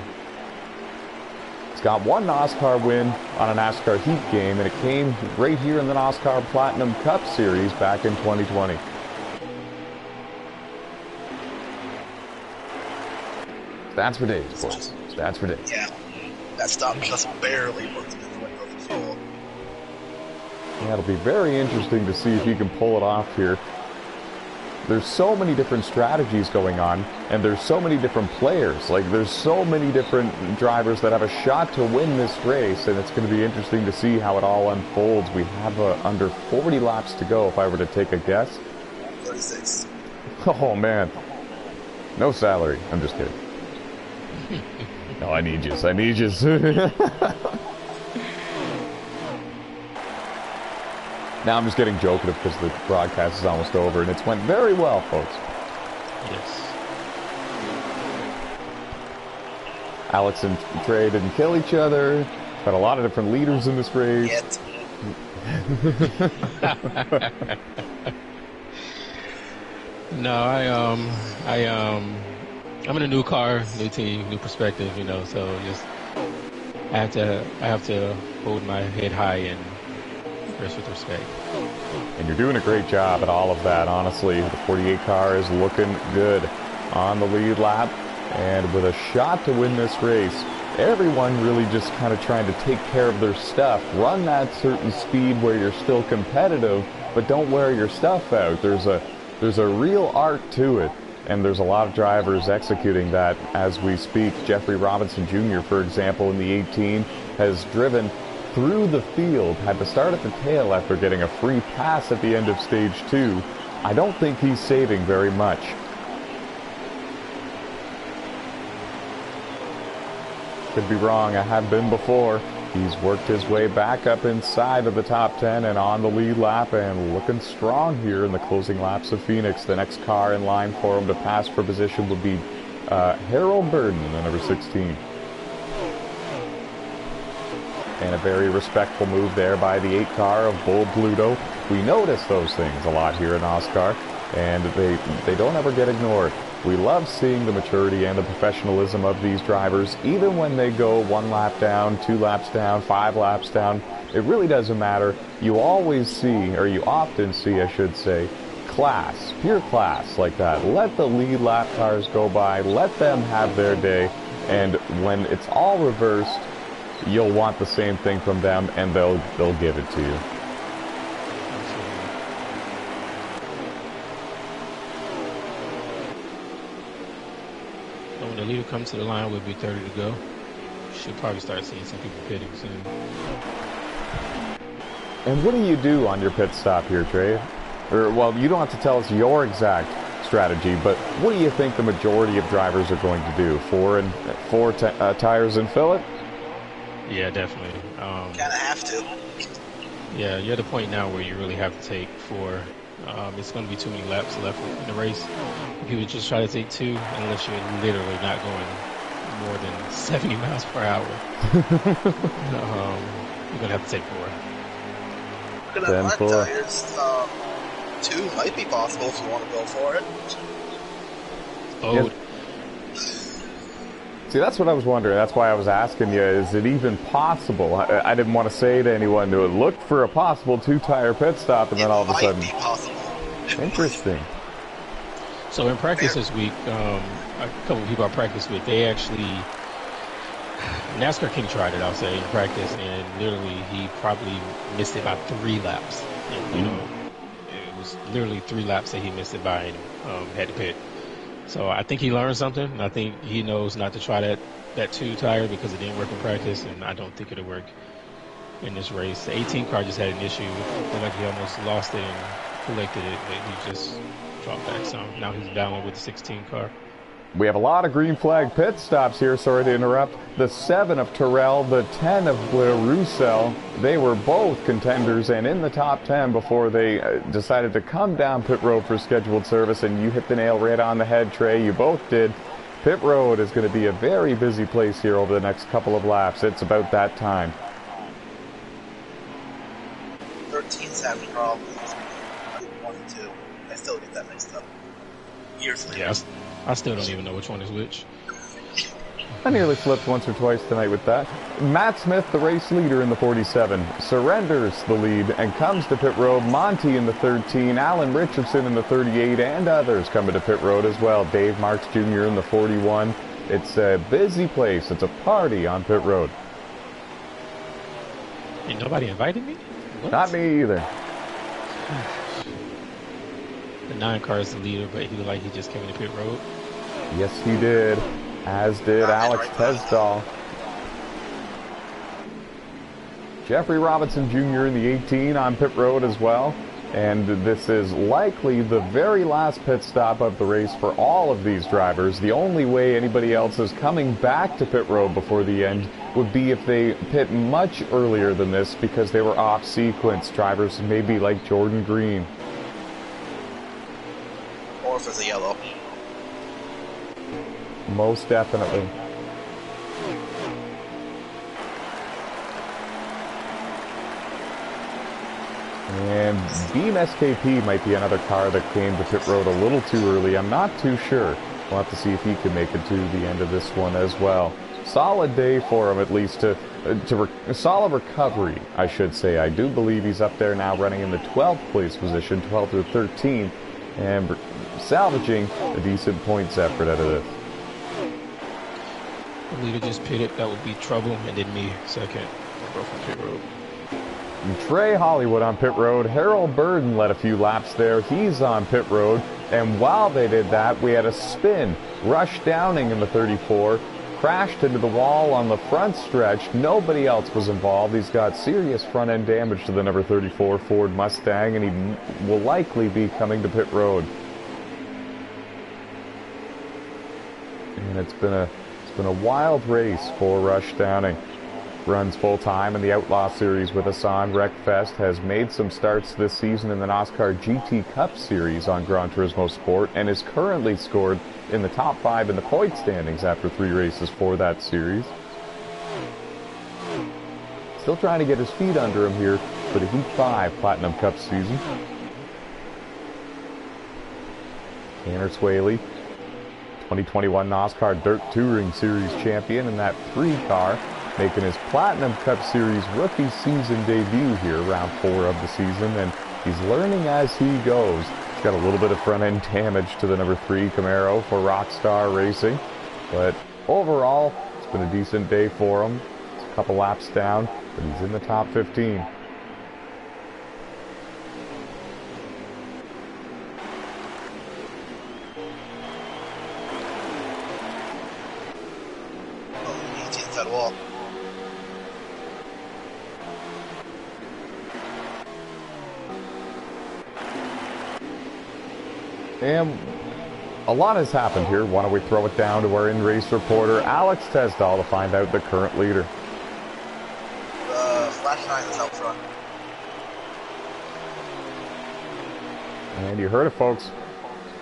He's got one NOSSCAR win on a NASCAR Heat game, and it came right here in the NOSSCAR Platinum Cup Series back in 2020. Stats for days, boys. Stats for days. Yeah, that stop just barely puts him in the window for fuel. Yeah, it'll be very interesting to see if he can pull it off here. There's so many different strategies going on, and there's so many different players. Like, there's so many different drivers that have a shot to win this race, and it's going to be interesting to see how it all unfolds. We have under 40 laps to go, if I were to take a guess. 36. Oh, man. No salary. I'm just kidding. No, I need you. I need you. Now I'm just getting joking because the broadcast is almost over, and it's went very well, folks. Yes. Alex and Trey didn't kill each other. Got a lot of different leaders in this race. Yet. No, I'm in a new car, new team, new perspective, you know, so just I have to hold my head high and race with respect. And you're doing a great job at all of that, honestly. The 48 car is looking good on the lead lap, and with a shot to win this race. Everyone really just kind of trying to take care of their stuff, run that certain speed where you're still competitive, but don't wear your stuff out. There's a real art to it, and there's a lot of drivers executing that as we speak. Jeffrey Robinson Jr., for example, in the 18, has driven through the field, had to start at the tail after getting a free pass at the end of stage 2. I don't think he's saving very much. Could be wrong, I have been before. He's worked his way back up inside of the top 10 and on the lead lap, and looking strong here in the closing laps of Phoenix. The next car in line for him to pass for position would be Harold Burden in the number 16. And a very respectful move there by the 8 car of Bull Pluto. We notice those things a lot here in NOSSCAR, and they don't ever get ignored. We love seeing the maturity and the professionalism of these drivers, even when they go 1 lap down, 2 laps down, 5 laps down. It really doesn't matter. You always see, or you often see, I should say, class, pure class like that. Let the lead lap cars go by, let them have their day, and when it's all reversed, you'll want the same thing from them, and they'll give it to you. When the leader comes to the line, we'll be 30 to go. Should probably start seeing some people pitting soon. And what do you do on your pit stop here, Trey? Or, well, you don't have to tell us your exact strategy, but what do you think the majority of drivers are going to do? Four tires and fill it? Yeah, definitely. Kind of have to. Yeah, you're at the point now where you really have to take 4. It's going to be too many laps left in the race. If you would just try to take 2, unless you're literally not going more than 70 miles per hour, you're going to have to take 4. Looking at my tires, 2 might be possible if you want to go for it. Oh. Yeah. See, that's what I was wondering. That's why I was asking you, is it even possible? I didn't want to say to anyone to look for a possible 2-tire pit stop, and then all of a sudden... It might be possible. Interesting. So in practice this week, a couple of people I practiced with, they actually... NASCAR King tried it, I'll say, in practice, and literally he probably missed it by 3 laps. And, you know, it was literally 3 laps that he missed it by and had to pit. So I think he learned something. I think he knows not to try that 2 tire because it didn't work in practice, and I don't think it'll work in this race. The 18 car just had an issue. It looked like he almost lost it and collected it, but he just dropped back some. Now he's battling with the 16 car. We have a lot of green flag pit stops here, sorry to interrupt. The 7 of Terrell, the 10 of Blair Roussel, they were both contenders and in the top 10 before they decided to come down pit road for scheduled service, and you hit the nail right on the head, Trey. You both did. Pit road is going to be a very busy place here over the next couple of laps. It's about that time. 13's having problems. 1 and 2. I still get that mixed up. Years later. Yes. I still don't even know which one is which. I nearly flipped once or twice tonight with that. Matt Smith, the race leader in the 47, surrenders the lead and comes to pit road. Monty in the 13, Alan Richardson in the 38, and others coming to pit road as well. Dave Marks Jr. in the 41. It's a busy place. It's a party on pit road. Ain't nobody invited me? What? Not me either. The 9 car is the leader, but he looked like he just came into pit road. Yes, he did. As did Alex Tesdall. Jeffrey Robinson Jr. in the 18 on pit road as well. And this is likely the very last pit stop of the race for all of these drivers. The only way anybody else is coming back to pit road before the end would be if they pit much earlier than this because they were off sequence. Drivers maybe like Jordan Green. Or if it's a yellow. Most definitely. And Beam SKP might be another car that came to pit road a little too early. I'm not too sure. We'll have to see if he can make it to the end of this one as well. Solid day for him, at least solid recovery, I should say. I do believe he's up there now running in the 12th place position, 12th or 13th, and salvaging a decent points effort out of this. The leader just pitted. That would be trouble, and then me second. I'll go from pit road. Trey Hollywood on pit road. Harold Burden led a few laps there. He's on pit road. And while they did that, we had a spin. Rush Downing in the 34 crashed into the wall on the front stretch. Nobody else was involved. He's got serious front end damage to the number 34 Ford Mustang, and he will likely be coming to pit road. And it's been a wild race for Rush Downing. Runs full-time in the Outlaw Series with us on Wreckfest, has made some starts this season in the NASCAR GT Cup Series on Gran Turismo Sport, and is currently scored in the top 5 in the point standings after 3 races for that series. Still trying to get his feet under him here for the Heat 5 Platinum Cup season. Tanner Swaley, 2021 NASCAR Dirt Touring Series champion in that 3 car, making his Platinum Cup Series rookie season debut here, round 4 of the season, and he's learning as he goes. He's got a little bit of front-end damage to the number 3 Camaro for Rockstar Racing, but overall, it's been a decent day for him. It's a couple laps down, but he's in the top 15. That wall. And a lot has happened here. Why don't we throw it down to our in-race reporter, Alex Tesdall, to find out the current leader. Flash 9 is out front. And you heard it, folks.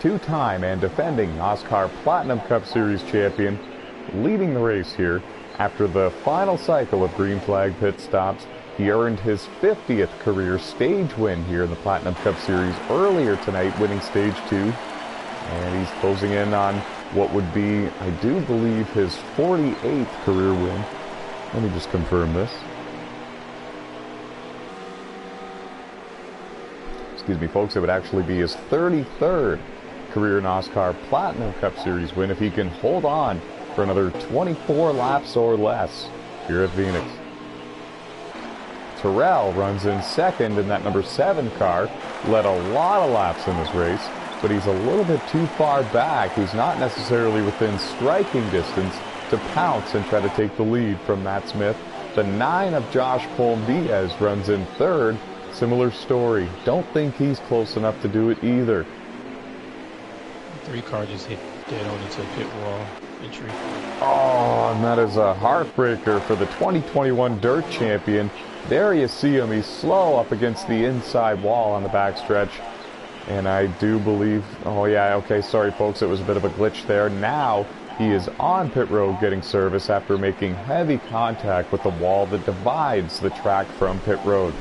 2-time and defending NASCAR Platinum Cup Series champion, leading the race here after the final cycle of green flag pit stops. He earned his 50th career stage win here in the Platinum Cup Series earlier tonight, winning stage 2. And he's closing in on what would be, I do believe, his 48th career win. Let me just confirm this. Excuse me, folks, it would actually be his 33rd career NASCAR Platinum Cup Series win if he can hold on for another 24 laps or less here at Phoenix. Terrell runs in second in that number 7 car, led a lot of laps in this race, but he's a little bit too far back. He's not necessarily within striking distance to pounce and try to take the lead from Matt Smith. The 9 of Josh Colm-Diaz runs in third. Similar story. Don't think he's close enough to do it either. 3 car just hit dead on into a pit wall entry. Oh, and that is a heartbreaker for the 2021 Dirt Champion. There you see him. He's slow up against the inside wall on the backstretch. And I do believe... Oh, yeah, okay, sorry, folks. It was a bit of a glitch there. Now he is on pit road getting service after making heavy contact with the wall that divides the track from pit road.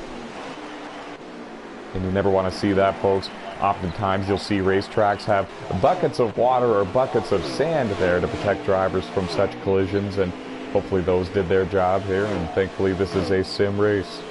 And you never want to see that, folks. Oftentimes you'll see racetracks have buckets of water or buckets of sand there to protect drivers from such collisions, and hopefully those did their job here, and thankfully this is a sim race.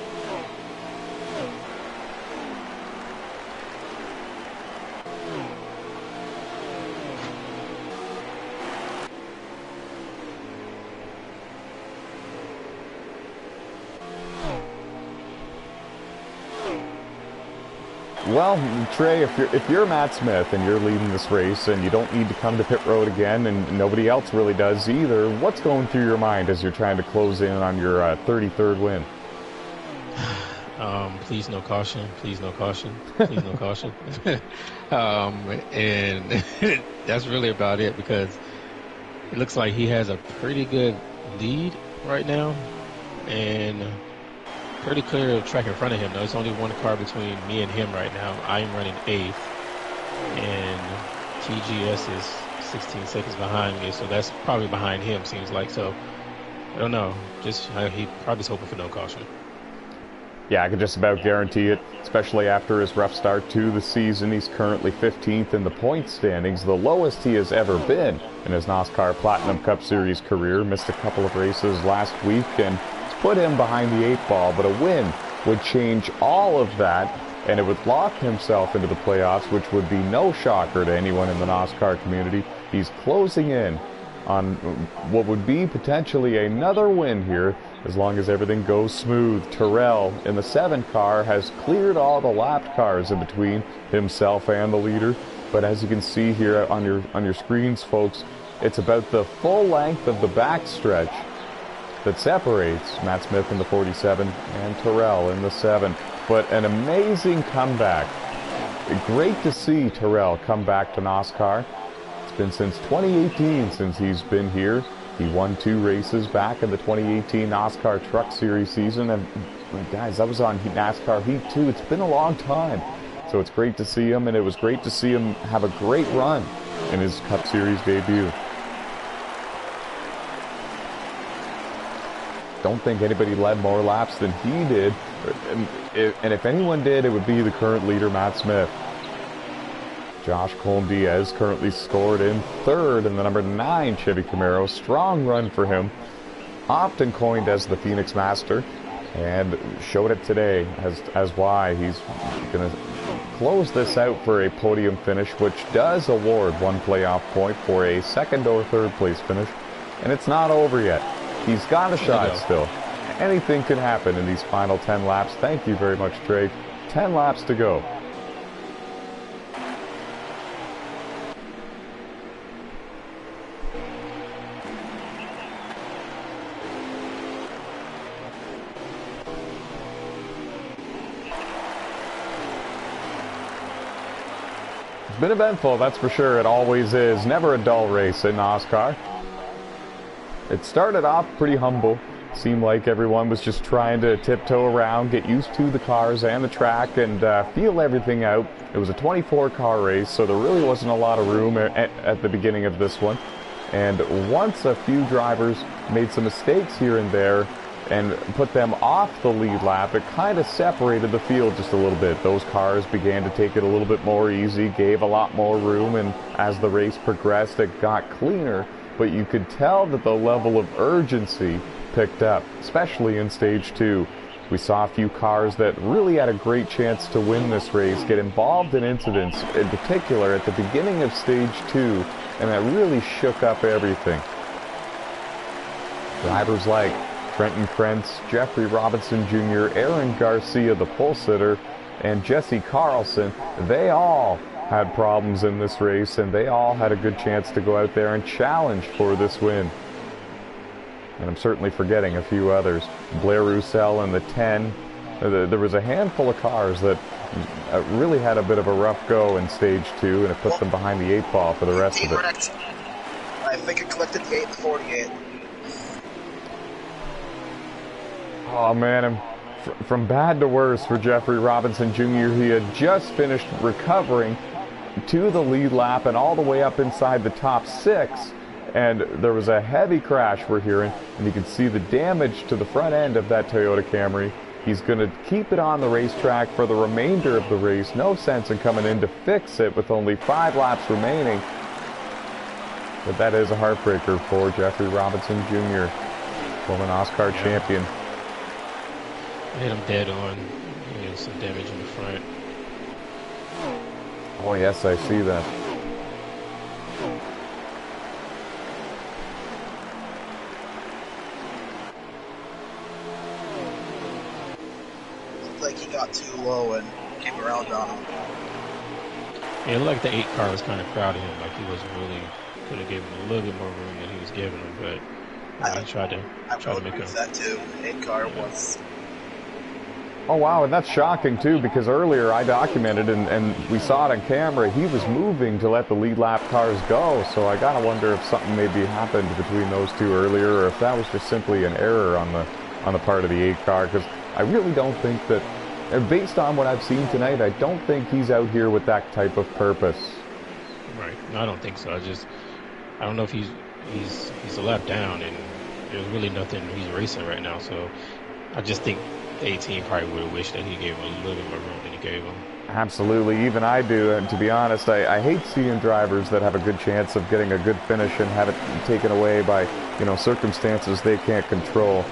Well, Trey, if you're Matt Smith and you're leading this race and you don't need to come to pit road again and nobody else really does either, what's going through your mind as you're trying to close in on your 33rd win? Please no caution. Please no caution. Please no caution. And that's really about it, because it looks like he has a pretty good lead right now, and pretty clear track in front of him. There's only one car between me and him right now. I'm running 8th, and TGS is 16 seconds behind me, so that's probably behind him, seems like. So I don't know. He probably's hoping for no caution. Yeah, I can just about guarantee it, especially after his rough start to the season. He's currently 15th in the point standings, the lowest he has ever been in his NASCAR Platinum Cup Series career. Missed a couple of races last week, and put him behind the 8 ball, but a win would change all of that, and it would lock himself into the playoffs, which would be no shocker to anyone in the NASCAR community. He's closing in on what would be potentially another win here, as long as everything goes smooth. Terrell in the 7 car has cleared all the lapped cars in between himself and the leader, but as you can see here on your screens, folks, it's about the full length of the backstretch that separates Matt Smith in the 47 and Terrell in the 7. But an amazing comeback. Great to see Terrell come back to NASCAR. It's been since 2018 since he's been here. He won 2 races back in the 2018 NASCAR Truck Series season. And guys, that was on NASCAR Heat too. It's been a long time. So it's great to see him, and it was great to see him have a great run in his Cup Series debut. Don't think anybody led more laps than he did, and if anyone did, it would be the current leader, Matt Smith. Josh Colm-Diaz currently scored in 3rd in the number 9 Chevy Camaro. Strong run for him, often coined as the Phoenix Master, and showed it today as why he's going to close this out for a podium finish, which does award 1 playoff point for a 2nd or 3rd place finish, and it's not over yet. He's got a shot still. Anything can happen in these final 10 laps. Thank you very much, Trey. 10 laps to go. It's been eventful, that's for sure. It always is. Never a dull race in NASCAR. It started off pretty humble. Seemed like everyone was just trying to tiptoe around, get used to the cars and the track, and feel everything out. It was a 24-car race, so there really wasn't a lot of room at the beginning of this one. And once a few drivers made some mistakes here and there and put them off the lead lap, it kind of separated the field just a little bit. Those cars began to take it a little bit more easy, gave a lot more room, and as the race progressed, it got cleaner. But you could tell that the level of urgency picked up, especially in Stage 2. We saw a few cars that really had a great chance to win this race get involved in incidents, in particular at the beginning of Stage 2, and that really shook up everything. Drivers like Trenton Krentz, Jeffrey Robinson Jr., Aaron Garcia, the pole sitter, and Jesse Carlson, they all had problems in this race, and they all had a good chance to go out there and challenge for this win. And I'm certainly forgetting a few others. Blair Roussel in the 10. There was a handful of cars that really had a bit of a rough go in stage 2, and it put them behind the 8 ball for the rest of it. I think it collected the 8 and 48. Oh man, from bad to worse for Jeffrey Robinson Jr. He had just finished recovering to the lead lap and all the way up inside the top 6, and there was a heavy crash we're hearing, and you can see the damage to the front end of that Toyota Camry. He's going to keep it on the racetrack for the remainder of the race. No sense in coming in to fix it with only 5 laps remaining. But that is a heartbreaker for Jeffrey Robinson Jr., former NASCAR champion. Hit him dead on. He had some damage in the front. Oh yes, I see that. Looked like he got too low and came around on him. Yeah, it looked like the 8 car was kind of proud of him. Like he wasn't really, could have given him a little bit more room than he was giving him. But I tried to make him. That too. 8 car was. Oh wow, and that's shocking too, because earlier I documented and we saw it on camera, he was moving to let the lead lap cars go, so I gotta wonder if something maybe happened between those two earlier, or if that was just simply an error on the part of the 8 car, because I really don't think that, and based on what I've seen tonight, I don't think he's out here with that type of purpose. Right, no, I don't think so. I don't know if he's a lap down, and there's really nothing he's racing right now, so I just think 18 probably would have wished that he gave him a little bit more room than he gave him. Absolutely, even I do, and to be honest, I hate seeing drivers that have a good chance of getting a good finish and have it taken away by, circumstances they can't control.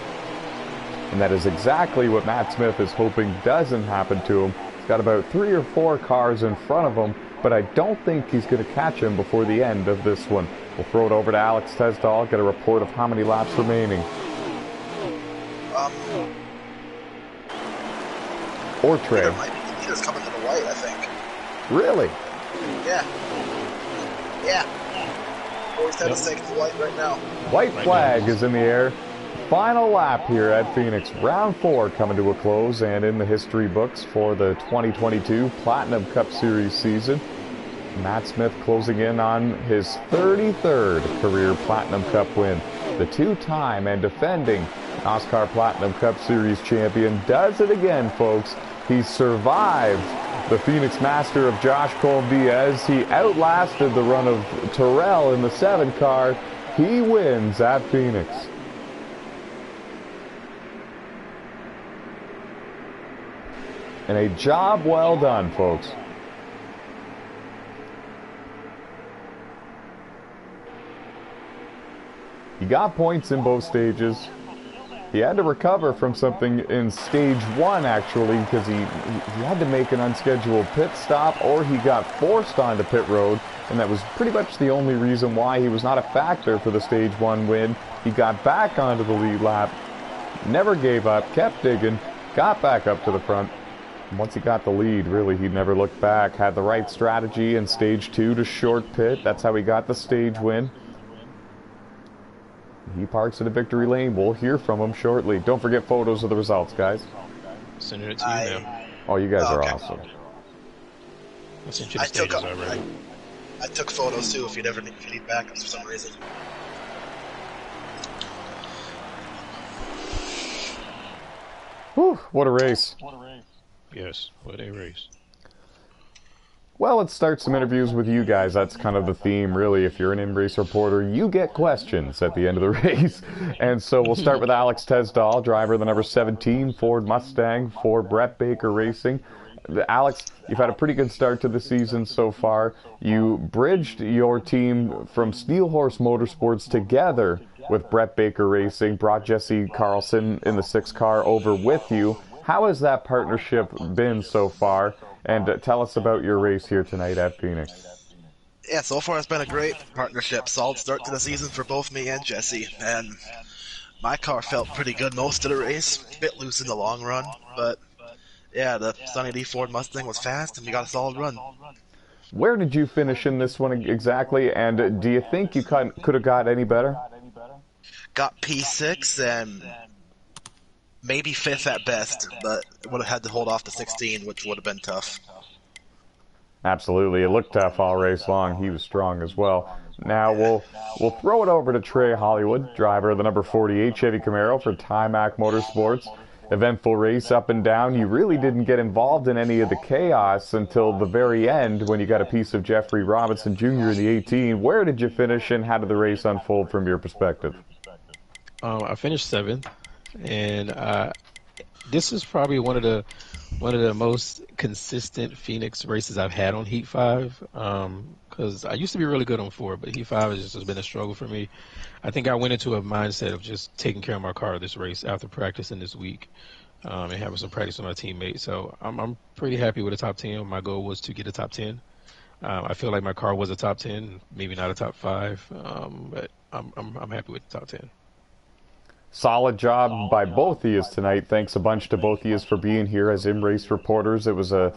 And that is exactly what Matt Smith is hoping doesn't happen to him. He's got about 3 or 4 cars in front of him, but I don't think he's going to catch him before the end of this one. We'll throw it over to Alex Tesdall, get a report of how many laps remaining. Or Trey. Leader's coming to the white, I think. Really? Yeah. 47 seconds to white right now. White flag is in the air. Final lap here at Phoenix. Round 4 coming to a close, and in the history books for the 2022 Platinum Cup Series season. Matt Smith closing in on his 33rd career Platinum Cup win. The 2-time and defending NASCAR Platinum Cup Series champion does it again, folks. He survived the Phoenix Master of Josh Colm-Diaz. He outlasted the run of Terrell in the 7 car. He wins at Phoenix. And a job well done, folks. He got points in both stages. He had to recover from something in stage 1, actually, because he had to make an unscheduled pit stop, or he got forced onto pit road, and that was pretty much the only reason why he was not a factor for the stage 1 win. He got back onto the lead lap, never gave up, kept digging, got back up to the front. And once he got the lead, really, he never looked back. Had the right strategy in stage 2 to short pit. That's how he got the stage win. He parks in the victory lane. We'll hear from him shortly. Don't forget photos of the results, guys. Sending it to you now. Oh, you guys are awesome. I sent you the stages already. I took photos too if you need backups for some reason. Whew, what a race. Yes, what a race. Well, let's start some interviews with you guys. That's kind of the theme, really. If you're an in-race reporter, you get questions at the end of the race. And so we'll start with Alex Tesdall, driver of the number 17 Ford Mustang for Brett Baker Racing. Alex, you've had a pretty good start to the season so far. You bridged your team from Steel Horse Motorsports together with Brett Baker Racing, brought Jesse Carlson in the 6 car over with you. How has that partnership been so far? And tell us about your race here tonight at Phoenix. Yeah, so far it's been a great partnership. Solid start to the season for both me and Jesse. And my car felt pretty good most of the race. A bit loose in the long run. But yeah, the Sunny D Ford Mustang was fast and we got a solid run. Where did you finish in this one exactly? And do you think you could have got any better? Got P6 and maybe 5th at best, but would have had to hold off the 16, which would have been tough. Absolutely. It looked tough all race long. He was strong as well. Now we'll throw it over to Trey Hollywood, driver of the number 48 Chevy Camaro for Timac Motorsports. Eventful race up and down. You really didn't get involved in any of the chaos until the very end when you got a piece of Jeffrey Robinson Jr. in the 18. Where did you finish and how did the race unfold from your perspective? I finished 7th, and this is probably one of the most consistent Phoenix races I've had on Heat 5. Because I used to be really good on 4, but Heat 5 has just been a struggle for me. I think I went into a mindset of just taking care of my car this race after practicing this week, and having some practice with my teammates. So I'm pretty happy with the top 10. My goal was to get a top 10. I feel like my car was a top 10, maybe not a top 5, but I'm happy with the top 10. Solid job by both of you tonight. Thanks a bunch to both of you for being here as in-race reporters. It was a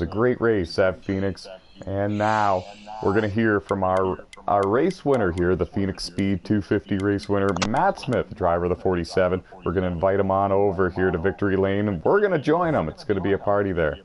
great race at Phoenix. And now we're going to hear from our race winner here, the Phoenix Speed 250 race winner, Matt Smith, driver of the 47. We're going to invite him on over here to Victory Lane, and we're going to join him. It's going to be a party there.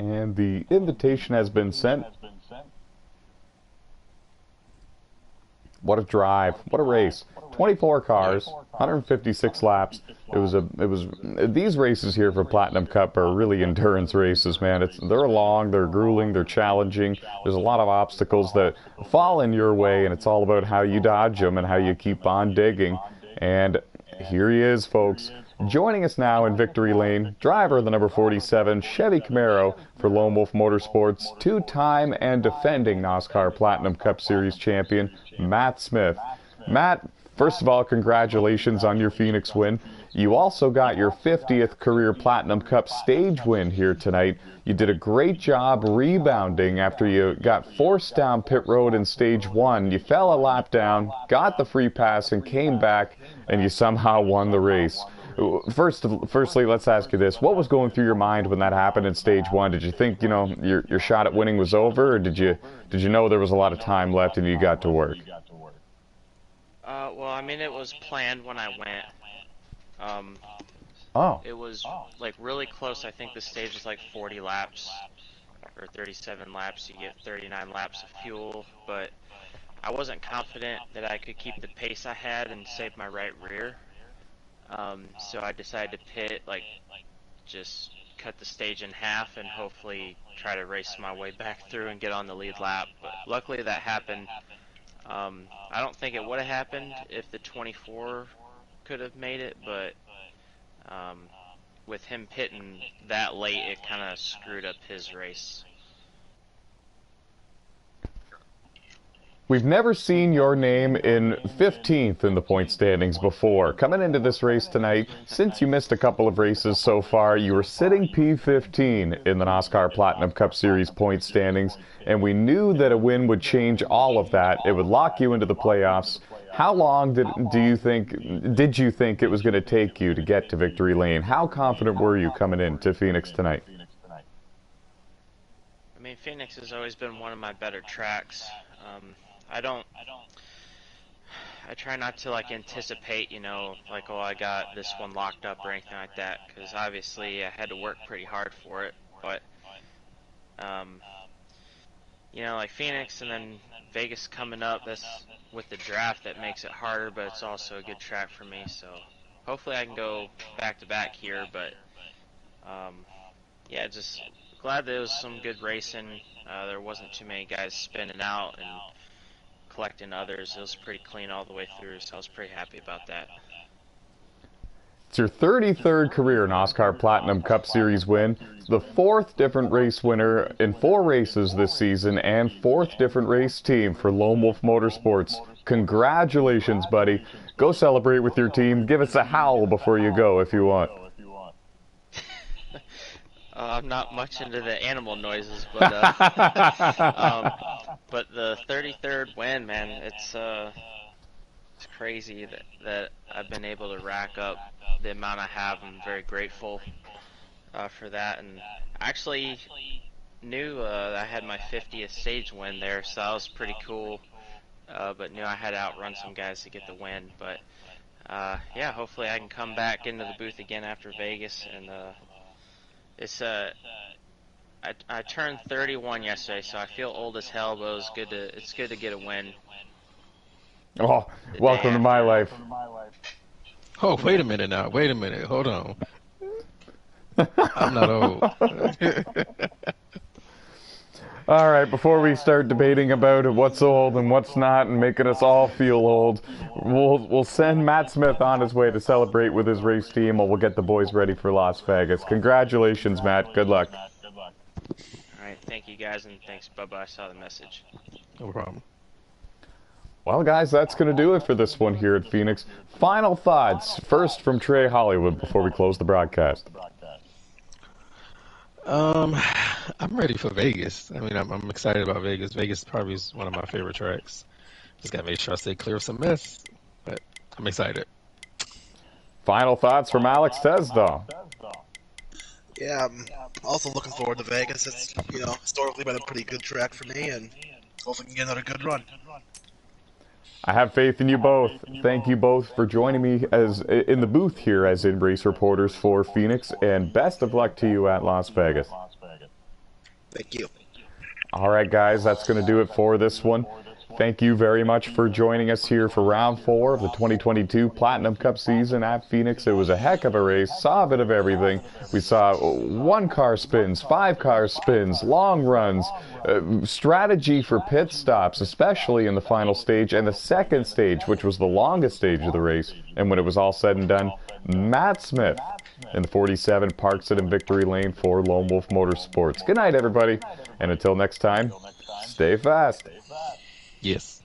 And the invitation has been sent. What a drive. What a race. 24 cars, 156 laps. These races here for Platinum Cup are really endurance races, man. They're long, they're grueling, they're challenging. There's a lot of obstacles that fall in your way, and it's all about how you dodge them and how you keep on digging. And here he is, folks. Joining us now in Victory Lane, driver of the number 47 Chevy Camaro for Lone Wolf Motorsports, two-time and defending NASCAR Platinum Cup Series champion, Matt Smith. Matt, first of all, congratulations on your Phoenix win. You also got your 50th career Platinum Cup stage win here tonight. You did a great job rebounding after you got forced down pit road in stage 1. You fell a lap down, got the free pass, and came back, and you somehow won the race. Firstly, let's ask you this. What was going through your mind when that happened in stage 1? Did you think, your shot at winning was over, or did you know there was a lot of time left and you got to work? Well, I mean, it was planned when I went. It was like really close. I think the stage was like 40 laps or 37 laps. You get 39 laps of fuel, but I wasn't confident that I could keep the pace I had and save my right rear. So I decided to pit, just cut the stage in half and hopefully try to race my way back through and get on the lead lap. But luckily that happened. I don't think it would have happened if the 24 could have made it, but with him pitting that late, it kind of screwed up his race. We've never seen your name in 15th in the point standings before. Coming into this race tonight, since you missed a couple of races so far, you were sitting P15 in the NASCAR Platinum Cup Series point standings, and we knew that a win would change all of that. It would lock you into the playoffs. How long did you think it was going to take you to get to Victory Lane? How confident were you coming into Phoenix tonight? I mean, Phoenix has always been one of my better tracks. I try not to anticipate, oh, I got this one locked up or anything like that, because obviously I had to work pretty hard for it. But like Phoenix and then Vegas coming up, that's with the draft that makes it harder, but it's also a good track for me. So hopefully I can go back to back here. But yeah, just glad there was some good racing. There wasn't too many guys spinning out and collecting others. It was pretty clean all the way through, so I was pretty happy about that. It's your 33rd career NASCAR Platinum Cup Series win, the 4th different race winner in 4 races this season, and 4th different race team for Lone Wolf Motorsports. Congratulations, buddy. Go celebrate with your team. Give us a howl before you go if you want. I'm not much into the animal noises, but but the 33rd win, man, it's crazy that I've been able to rack up the amount I have. I'm very grateful for that, and actually knew I had my 50th stage win there, so that was pretty cool. But knew I had to outrun some guys to get the win. But yeah, hopefully I can come back into the booth again after Vegas, and it's I turned 31 yesterday, so I feel old as hell, but it's good to get a win. Oh, welcome to my life. Oh, wait a minute now. Wait a minute. Hold on. I'm not old. All right, before we start debating about what's old and what's not and making us all feel old, we'll send Matt Smith on his way to celebrate with his race team, and we'll get the boys ready for Las Vegas. Congratulations, Matt. Good luck. All right, thank you guys, and thanks, Bubba. I saw the message. No problem. Well, guys, that's going to do it for this one here at Phoenix. Final thoughts, first from Trey Hollywood before we close the broadcast. I'm ready for Vegas. I mean, I'm excited about Vegas. Vegas probably is one of my favorite tracks. Just got to make sure I stay clear of some mess, but I'm excited. Final thoughts from Alex Tesdaw. Yeah, I'm also looking forward to Vegas. It's, historically been a pretty good track for me, and hopefully we can get another good run. I have faith in you both. Thank you both for joining me as in the booth here as in race reporters for Phoenix, and best of luck to you at Las Vegas. Thank you. All right, guys, that's going to do it for this one. Thank you very much for joining us here for round 4 of the 2022 Platinum Cup season at Phoenix. It was a heck of a race, saw a bit of everything. We saw 1-car spins, 5-car spins, long runs, strategy for pit stops, especially in the final stage, and the second stage, which was the longest stage of the race. And when it was all said and done, Matt Smith in the 47 parks it in victory lane for Lone Wolf Motorsports. Good night, everybody, and until next time, stay fast. Yes.